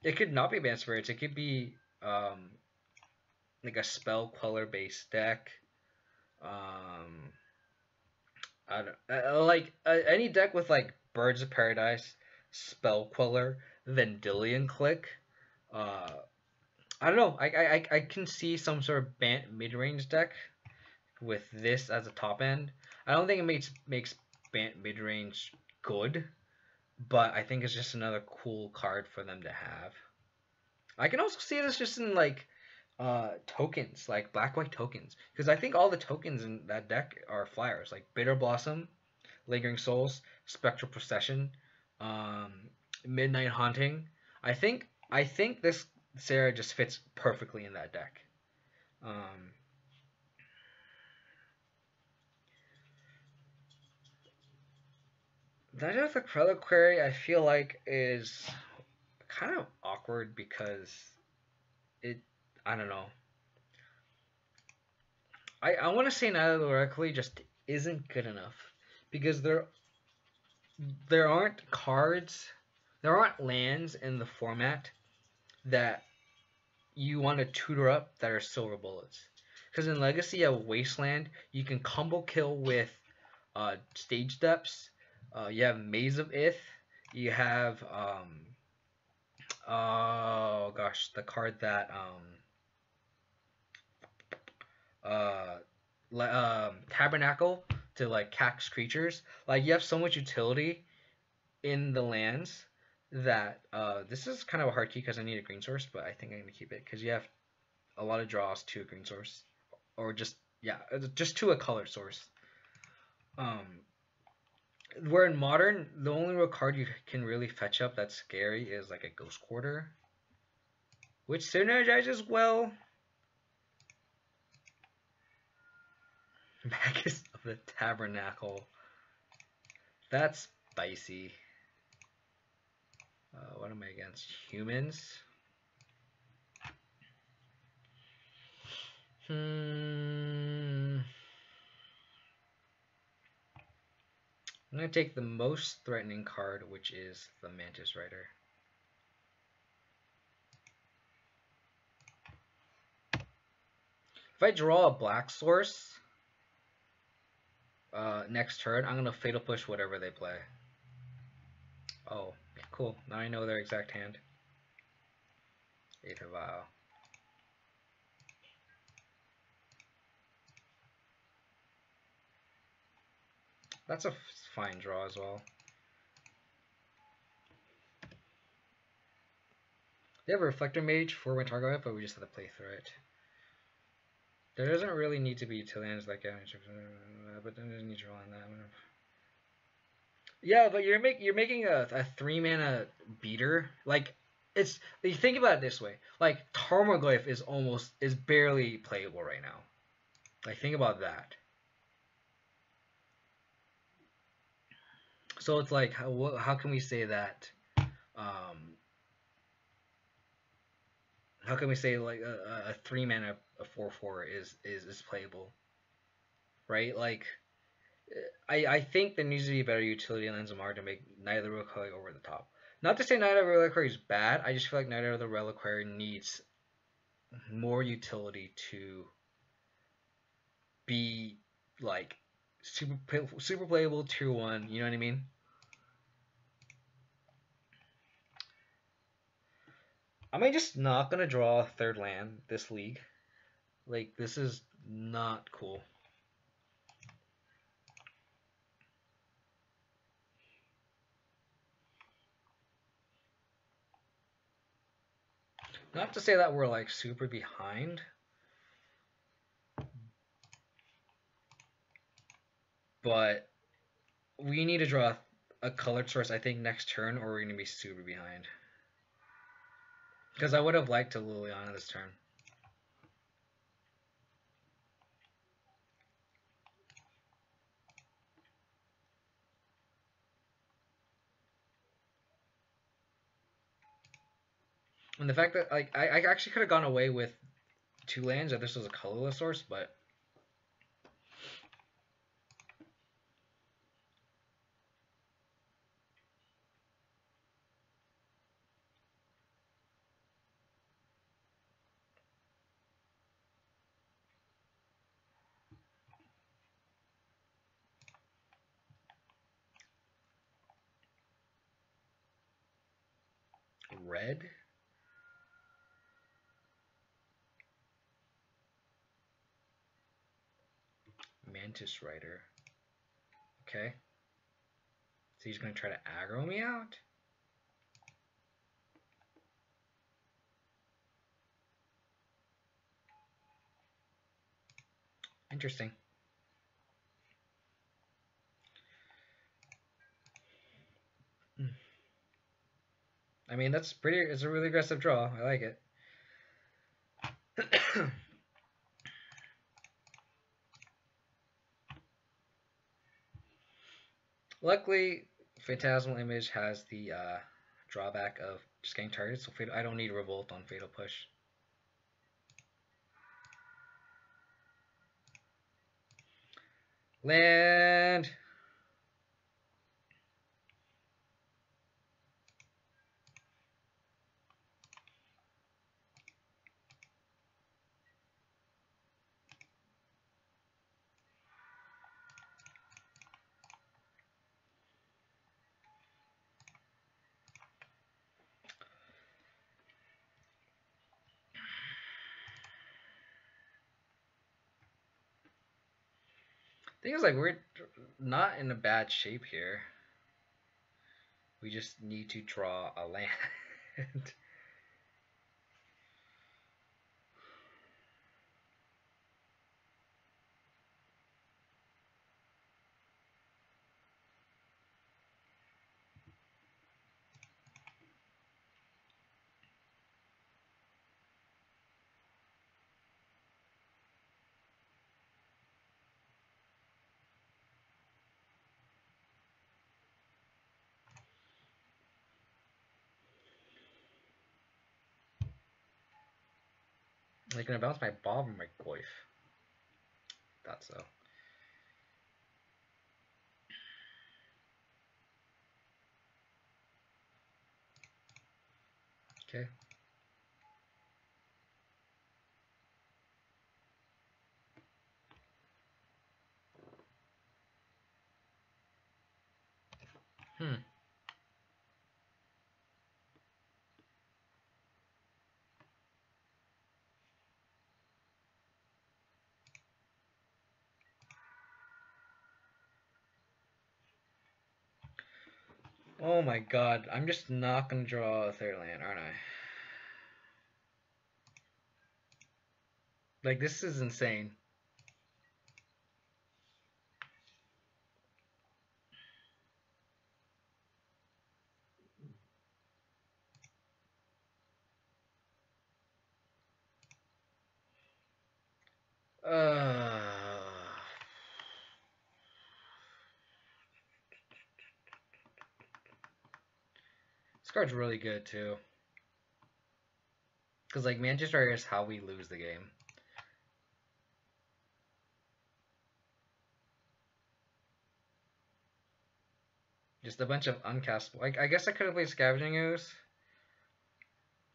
It could not be band spirits. It could be like a spell queller based deck. Um, I don't like any deck with like Birds of Paradise, Spell Queller, Vendilion Click. Uh, I don't know. I can see some sort of mid range deck with this as a top end. I don't think it makes Bant mid range good, but I think it's just another cool card for them to have. I can also see this just in like tokens, like black white tokens, because I think all the tokens in that deck are flyers, like Bitter Blossom, Lingering Souls, Spectral Procession, um, Midnight Haunting. I think this Sarah just fits perfectly in that deck. Um, that of the Reliquary I feel like is kind of awkward because it I don't know. I want to say Night directly just isn't good enough because there aren't cards, there aren't lands in the format that you want to tutor up that are silver bullets. Because in Legacy of Wasteland, you can combo kill with Stage Depths. You have Maze of Ith. You have oh gosh, the card that Tabernacle to like cax creatures. Like you have so much utility in the lands that this is kind of a hard key because I need a green source, but I think I'm gonna keep it because you have a lot of draws to a green source, or just to a color source. Where in modern, the only real card you can really fetch up that's scary is like a Ghost Quarter, which synergizes well. Magus of the Tabernacle. That's spicy. What am I against? Humans? Hmm. I'm gonna take the most threatening card, which is the Mantis Rider. If I draw a black source next turn, I'm gonna Fatal Push whatever they play. Oh, cool. Now I know their exact hand. Aether Vial. That's a fine draw as well. They have a Reflector Mage for when target, but we just have to play through it. There doesn't really need to be utility like but then there's need to draw on that. Yeah, but you're making a 3-mana beater. Like it's you think about it this way. Like Tarmogoyf is barely playable right now. Like think about that. So it's like how can we say that? How can we say like a 3-mana a 4/4 is playable, right? Like I think there needs to be a better utility in Lenzamar to make Knight of the Reliquary over the top. Not to say Knight of the Reliquary is bad. I just feel like Knight of the Reliquary needs more utility to be like super playable tier 1. You know what I mean? Am I just not gonna draw a third land this league? Like this is not cool. Not to say that we're like super behind, but we need to draw a colored source, I think, next turn, or we're going to be super behind. Because I would have liked to Liliana this turn. And the fact that like I actually could have gone away with 2 lands if this was a colorless source, but red. Mantis Rider. Okay. So he's going to try to aggro me out? Interesting. I mean, that's pretty. It's a really aggressive draw. I like it. Luckily, Phantasmal Image has the drawback of just getting targeted, so I don't need Revolt on Fatal Push. Land! Thing is, like, we're not in a bad shape here. We just need to draw a land. Are they gonna bounce my Bob or my Goif? Thought so. Okay. Hmm. Oh my god, I'm just not gonna draw a third land, aren't I? Like, this is insane. Uh, this card's really good too. Because, like, Manchester is how we lose the game. Just a bunch of uncastable. Like, I guess I could have played Scavenging Ooze.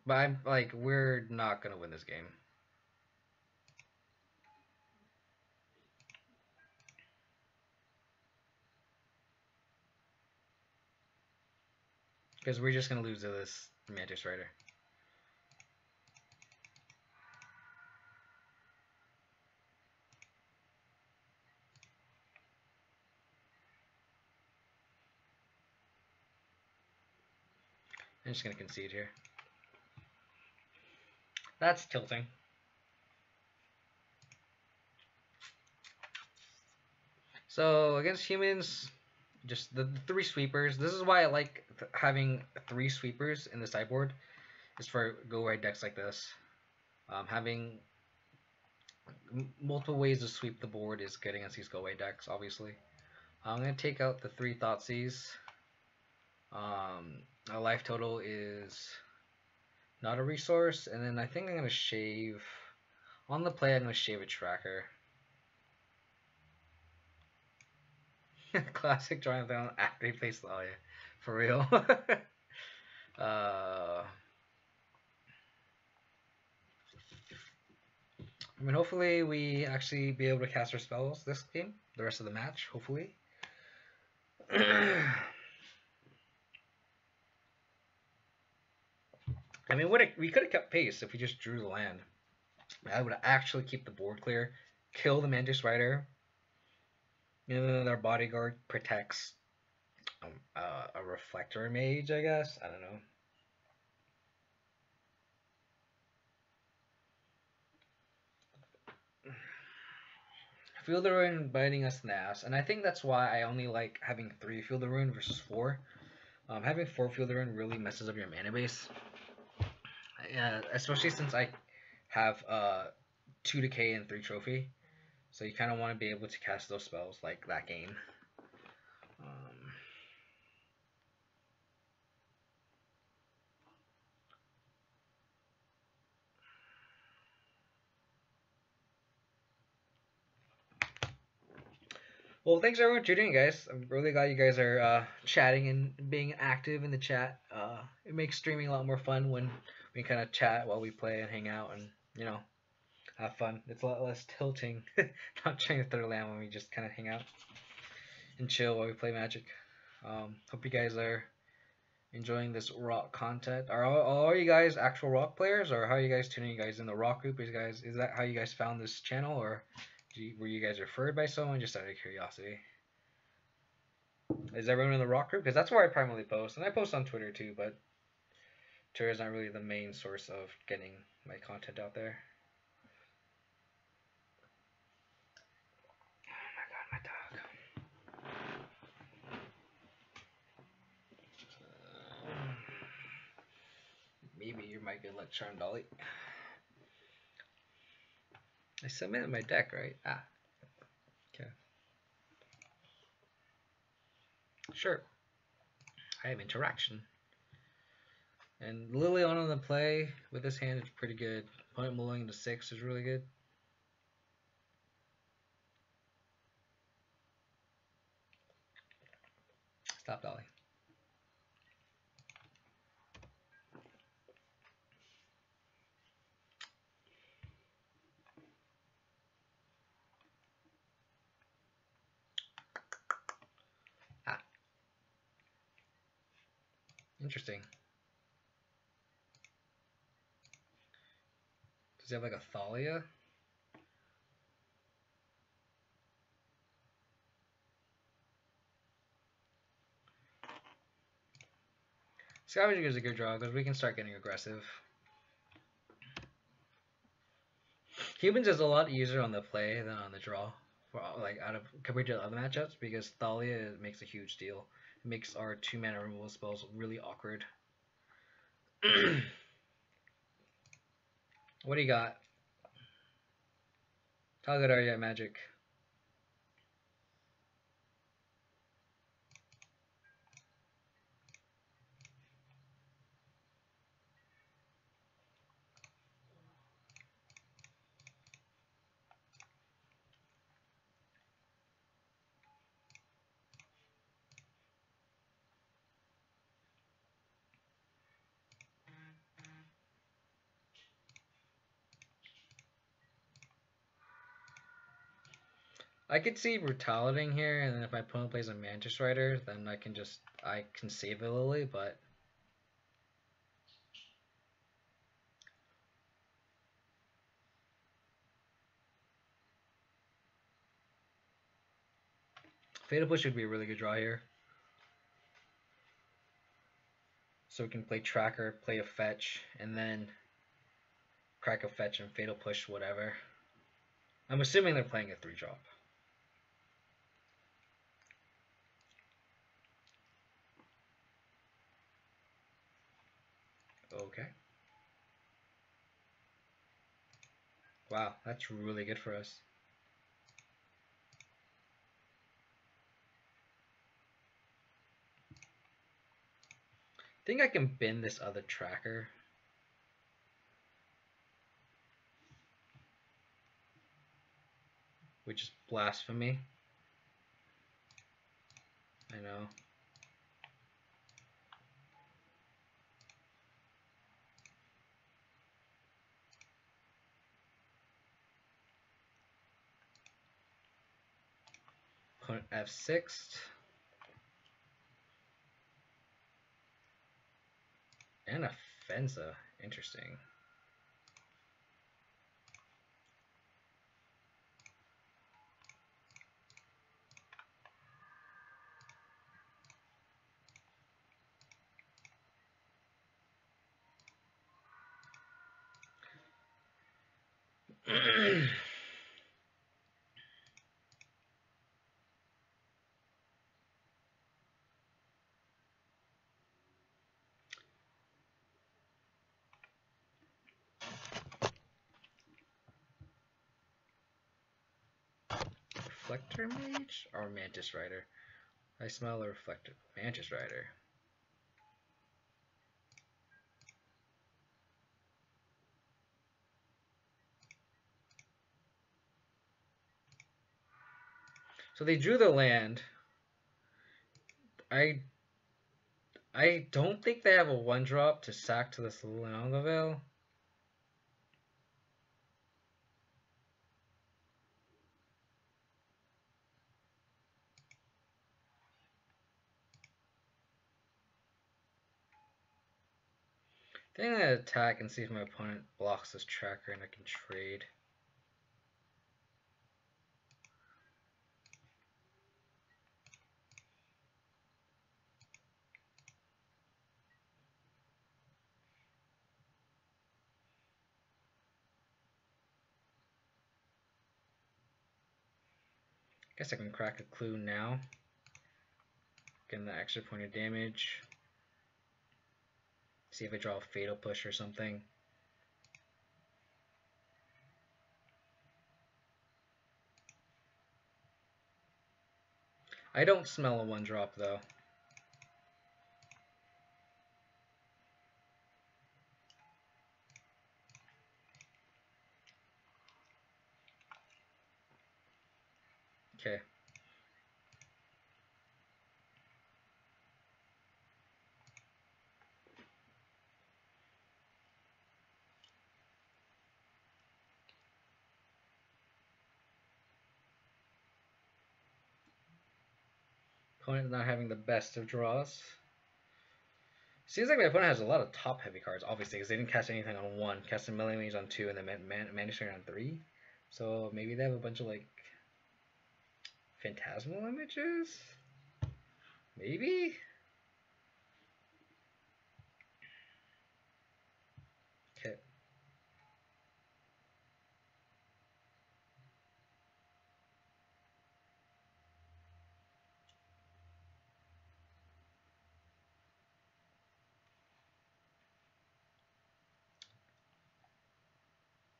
But I'm like, we're not gonna win this game. Because we're just gonna lose to this Mantis Rider. I'm just gonna concede here. That's tilting. So against humans, just the three sweepers. This is why I like having three sweepers in the sideboard. Is for go right decks like this. Having multiple ways to sweep the board is good against these go away decks. Obviously, I'm gonna take out the three Thoughtseize. Our life total is not a resource, and then I think I'm gonna shave on the play. I'm gonna shave a tracker. Classic drawing down after he plays Thalia. For real. I mean, hopefully we actually be able to cast our spells this game, the rest of the match, hopefully. I mean, we could have kept pace if we just drew the land. I would actually keep the board clear, kill the Mantis Rider, and then our bodyguard protects a reflector mage, I guess. I don't know. Field of Ruin biting us in the ass, and I think that's why I only like having 3 Field of Ruin versus 4. Having 4 Field of Ruin really messes up your mana base. Yeah, especially since I have 2 Decay and 3 Trophy, so you kind of want to be able to cast those spells like that game. Well, thanks everyone for tuning in, guys. I'm really glad you guys are chatting and being active in the chat. It makes streaming a lot more fun when we kind of chat while we play and hang out and, you know, have fun. It's a lot less tilting, not trying to throw land when we just kind of hang out and chill while we play Magic. Hope you guys are enjoying this rock content. Are all you guys actual rock players, or how are you guys tuning? You guys in the rock group? Is that how you guys found this channel, or were you guys referred by someone just out of curiosity? Is everyone in the rock group? Because that's where I primarily post, and I post on Twitter too, but Twitter is not really the main source of getting my content out there. Oh my god, my dog. Maybe you might get like Charm Dolly. I submitted my deck, right? Ah. Okay. Sure. I have interaction. And Liliana on the play with this hand is pretty good. Opponent mulling to 6 is really good. Stop dolly. Ah. Interesting. Does he have like a Thalia? Scavenger is a good draw because we can start getting aggressive. Humans is a lot easier on the play than on the draw, for like out of compared to other matchups, because Thalia makes a huge deal. It makes our 2-mana removal spells really awkward. What do you got? How good are you at Magic? I could see Brutalitying here, and then if my opponent plays a Mantis Rider, then I can save a Lily, but Fatal Push would be a really good draw here. So we can play Tracker, play a Fetch, and then crack a Fetch and Fatal Push whatever. I'm assuming they're playing a 3-drop. Okay. Wow, that's really good for us. I think I can bin this other Tracker. Which is blasphemy. I know. Opponent F6. And a Fenza. Interesting. Reflector Mage or Mantis Rider? I smell a Reflector. Mantis Rider. So they drew the land. I don't think they have a 1-drop to sack to this Longaville. I think I'm gonna attack and see if my opponent blocks this Tracker and I can trade. Guess I can crack a clue now. Getting the extra point of damage. See if I draw a Fatal Push or something. I don't smell a 1-drop though. Okay. Opponent not having the best of draws. Seems like my opponent has a lot of top heavy cards, obviously, because they didn't cast anything on 1, cast a Millimeter on 2, and then Mana Strain on 3. So maybe they have a bunch of like Phantasmal images? Maybe? Okay.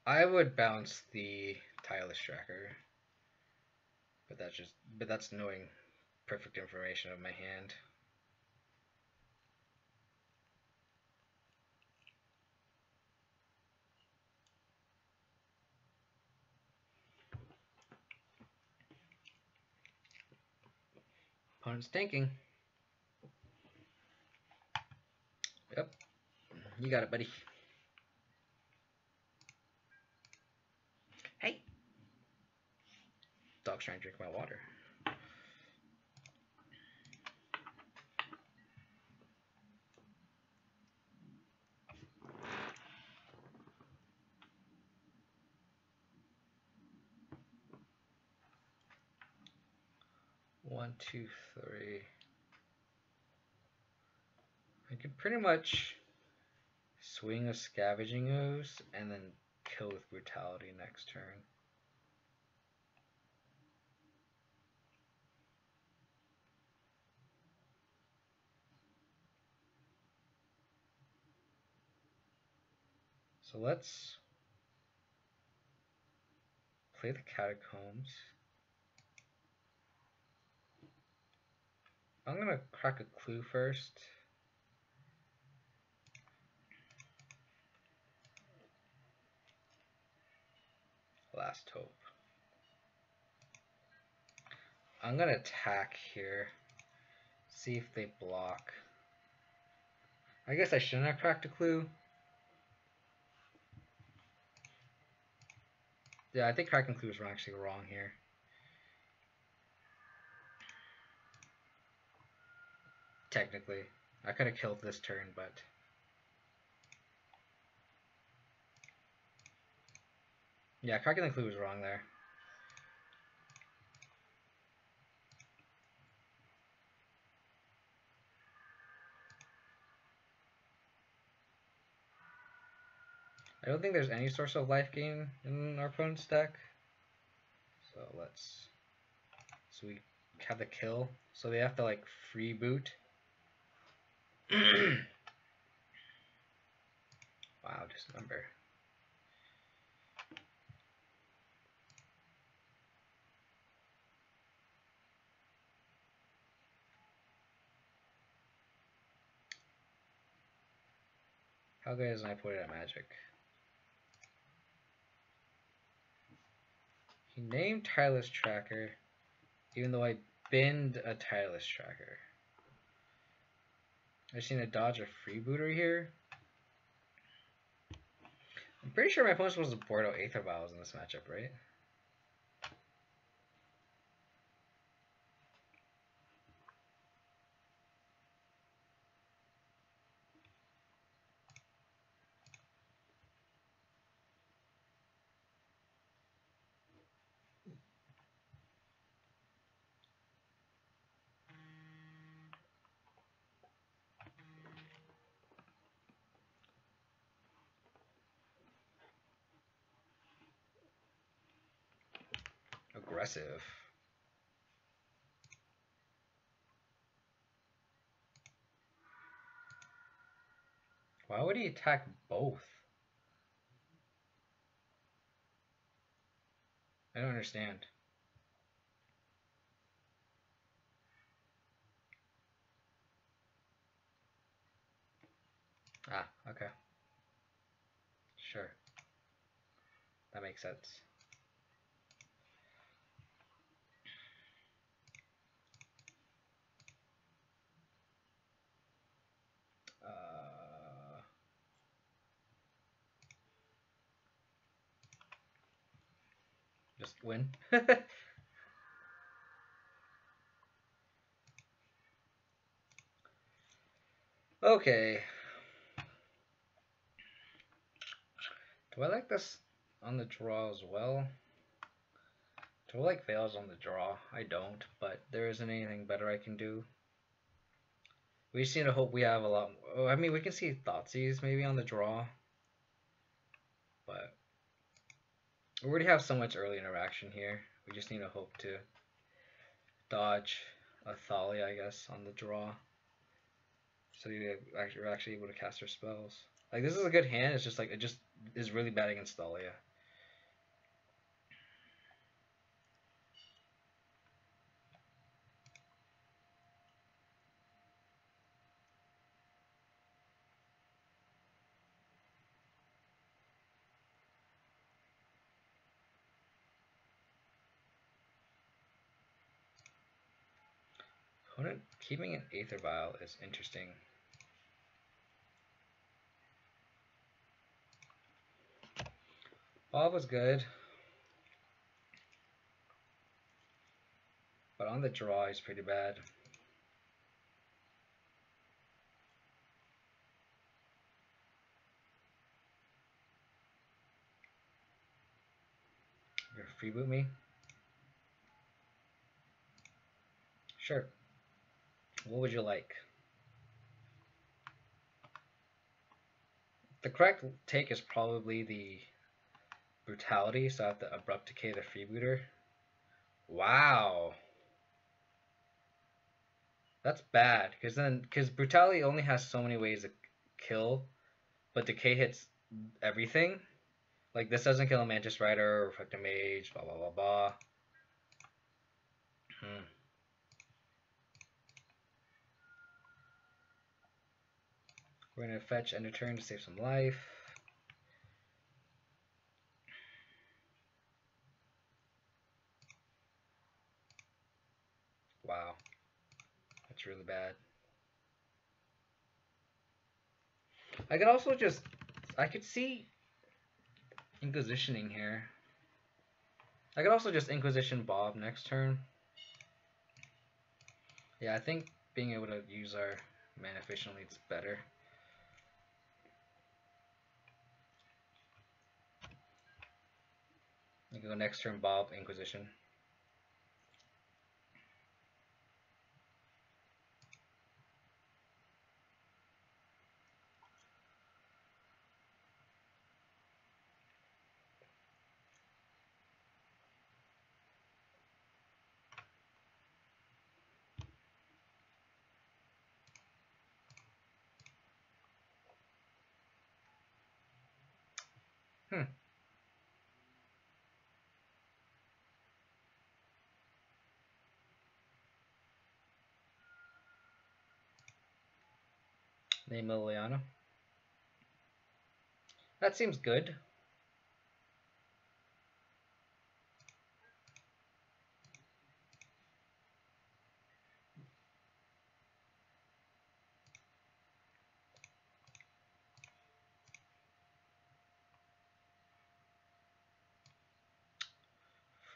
I would bounce the Tireless Tracker, but that's knowing perfect information of my hand. Opponent's tanking. Yep. You got it, buddy. Hey! Dog's trying to drink my water. One, two, three. I can pretty much swing a Scavenging Ooze and then kill with Brutality next turn. So let's play the Catacombs. I'm gonna crack a clue first. Last hope. I'm gonna attack here. See if they block. I guess I shouldn't have cracked a clue. Yeah, I think cracking clues were actually wrong here. Technically. I could have killed this turn, but... yeah, cracking the clue was wrong there. I don't think there's any source of life gain in our opponent's deck. So let's... so we have the kill. So they have to like freeboot. Wow, dismember. How good is I put it at Magic? He named Tireless Tracker, even though I binned a Tireless Tracker. I've seen a dodge a freebooter here. I'm pretty sure my opponent's supposed to board out Aether Vials in this matchup, right? Aggressive. Why would he attack both? I don't understand. Ah, okay. Sure. That makes sense. Just win. Okay. Do I like this on the draw as well? Do I like Veils on the draw? I don't, but there isn't anything better I can do. We just need to hope we have a lot. I mean, we can see Thoughtseize maybe on the draw, but we already have so much early interaction here. We just need to hope to dodge a Thalia, I guess, on the draw. So you're actually able to cast her spells. Like, this is a good hand, it's just like, it just is really bad against Thalia. Opponent keeping an Aether Vial is interesting. Bob was good, but on the draw he's pretty bad. You're gonna freeboot me? Sure. What would you like? The correct take is probably the Brutality, so I have to Abrupt Decay the freebooter. Wow. That's bad, because Brutality only has so many ways to kill, but Decay hits everything. Like, this doesn't kill a Mantis Rider, Reflector Mage, blah blah blah blah. We're gonna fetch end of turn to save some life. Wow. That's really bad. I could also just, I could see Inquisitioning here. I could also just Inquisition Bob next turn. Yeah, I think being able to use our mana efficiently is better. You can go next turn Bob, Inquisition. Name Liliana. That seems good.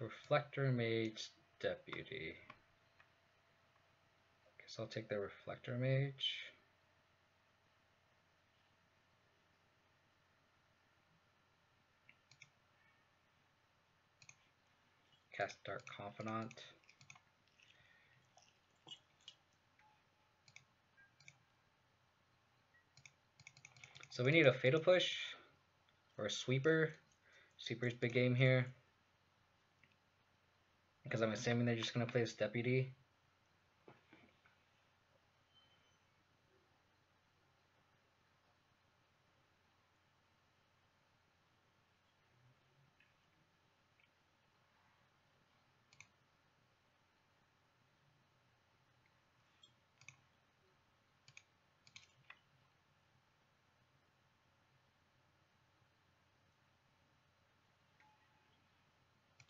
Reflector Mage Deputy. Guess I'll take the Reflector Mage. Cast Dark Confidant. So we need a Fatal Push or a Sweeper. Sweeper's big game here. Because I'm assuming they're just going to play this Deputy.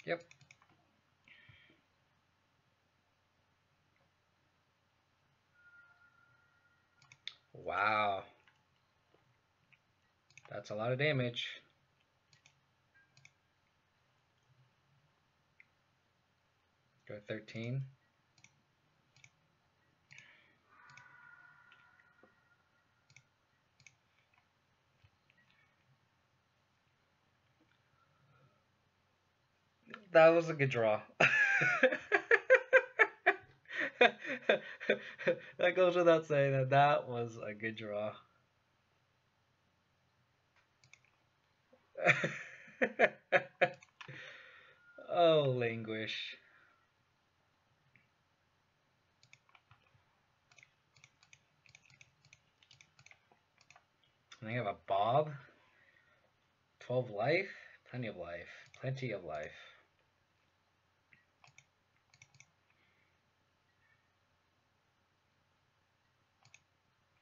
Yep. Wow. That's a lot of damage. for 13. That was a good draw. That goes without saying that that was a good draw. Oh, languish. And I have a Bob. 12 life. Plenty of life. Plenty of life.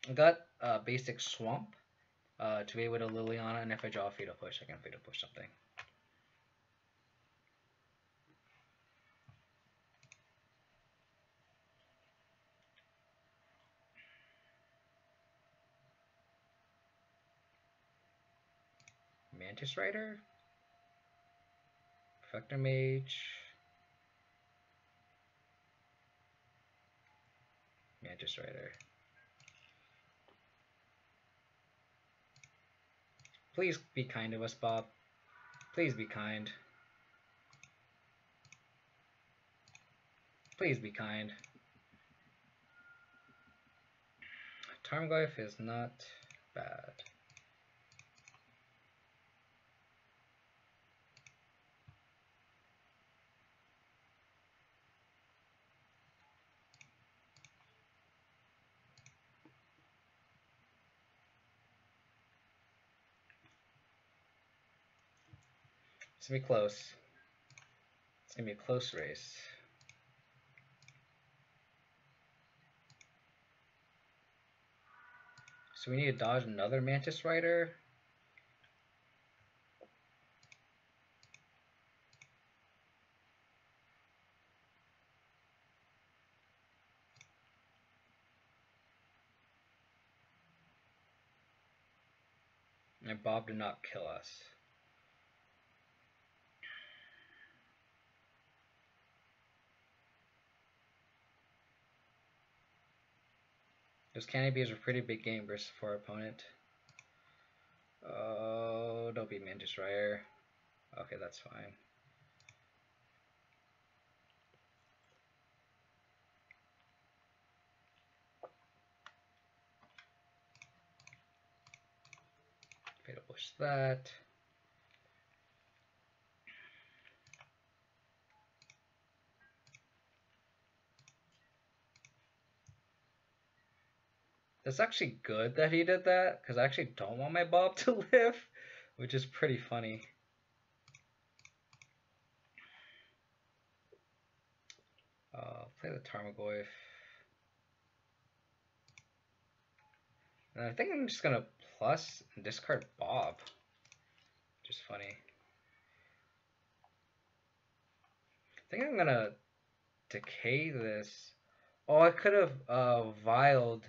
I got basic swamp to be able to Liliana, and if I draw a fatal push, I can fatal push something. Mantis Rider, Perfector Mage, Mantis Rider. Please be kind to us, Bob. Please be kind. Please be kind. Tarmogoyf is not bad. It's gonna be close. It's gonna be a close race. So we need to dodge another Mantis Rider. And Bob did not kill us. This Candy Bee is a pretty big game versus for our opponent. Oh, don't be Mantis Rider. Okay, that's fine. Fatal push that. That's actually good that he did that, because I actually don't want my Bob to live, which is pretty funny. Play the Tarmogoyf. And I think I'm just going to plus and discard Bob. Which is funny. I think I'm going to decay this. Oh, I could have viled.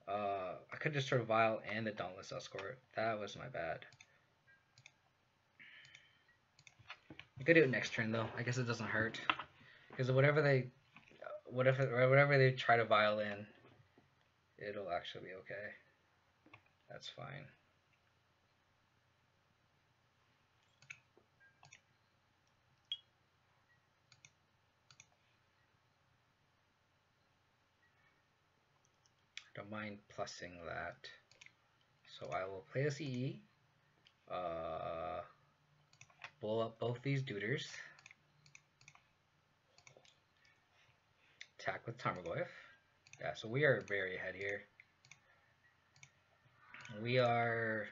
I could just sort of Vile and the Dauntless Escort. That was my bad. I could do it next turn though. I guess it doesn't hurt. Because whatever they try to Vile in, it'll actually be okay. That's fine. Don't mind plussing that. So I will play a CE. Blow up both these duders. Attack with Tarmogoyf. Yeah, so we are very ahead here. We are...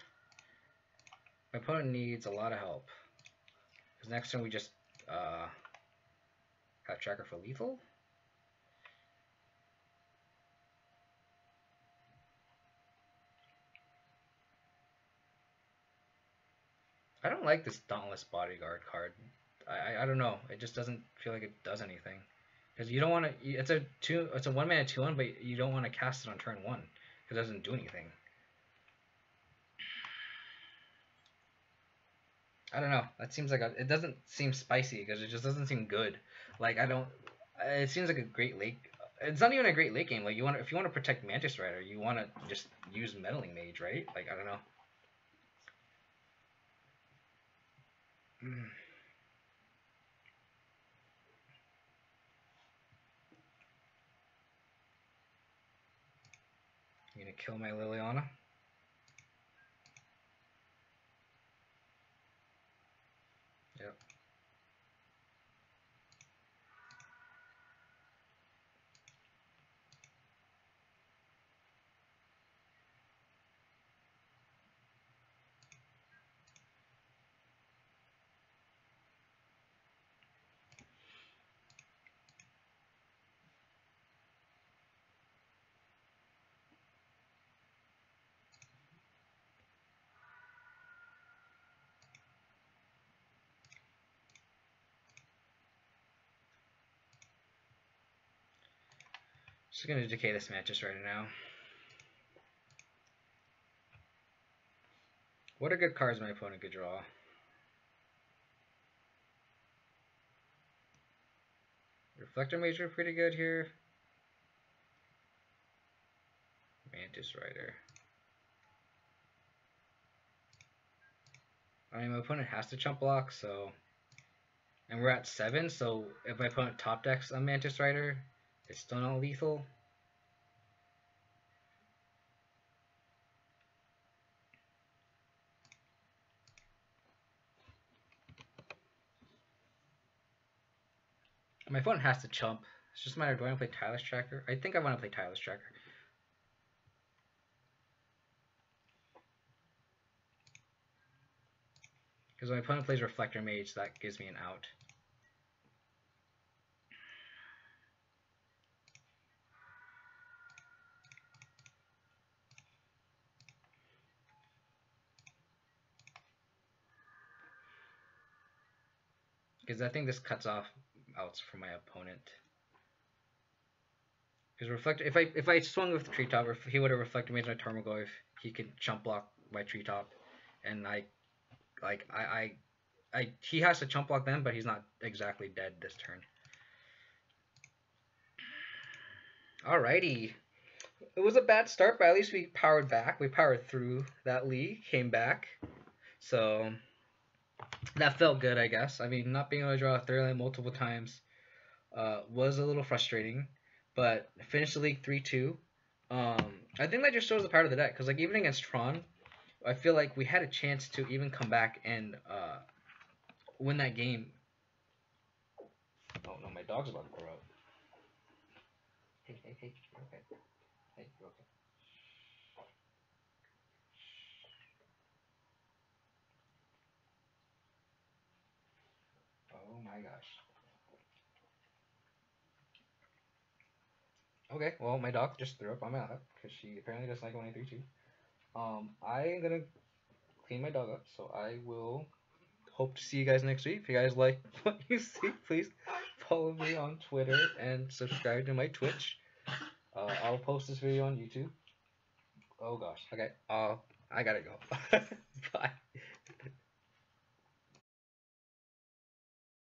My opponent needs a lot of help. Because next turn we just got Tracker for lethal. I don't like this Dauntless Bodyguard card. I don't know. It just doesn't feel like it does anything. Because you don't want to. It's a 1-mana 2/1, but you don't want to cast it on turn 1 because it doesn't do anything. I don't know. That seems like it doesn't seem spicy because it just doesn't seem good. Like I don't. It seems like a great lake. It's not even a great late game. Like if you want to protect Mantis Rider, you want to just use Meddling Mage, right? Like I don't know. Mm. You gonna kill my Liliana? Yep. Just gonna decay this Mantis Rider now. What are good cards my opponent could draw? Reflector Mage are pretty good here. Mantis Rider. I mean, my opponent has to chump block, so. And we're at 7, so if my opponent top decks a Mantis Rider, it's still not lethal. My opponent has to chump. It's just a matter of do I want to play Tireless Tracker? I think I want to play Tireless Tracker. Because my opponent plays Reflector Mage, that gives me an out. Because I think this cuts off outs for my opponent. Because Reflector, if I swung with Treetop, or if he would have Reflector Mage my Tarmogoyf, he could chump block my Treetop, and he has to chump block them, but he's not exactly dead this turn. Alrighty. It was a bad start, but at least we powered back. We powered through that league, came back. So that felt good, I guess. I mean, not being able to draw a third line multiple times was a little frustrating, but finished the league 3-2. I think that just shows the power of the deck, because like even against Tron, I feel like we had a chance to even come back and win that game. Oh no, my dog's about to grow up. Hey, okay. Hey, you okay? Oh my gosh. Okay, well, my dog just threw up on my lap because she apparently doesn't like 1-3-2. I am gonna clean my dog up, so I will hope to see you guys next week. If you guys like what you see, please follow me on Twitter and subscribe to my Twitch. I'll post this video on YouTube. Oh gosh, okay. I gotta go. Bye.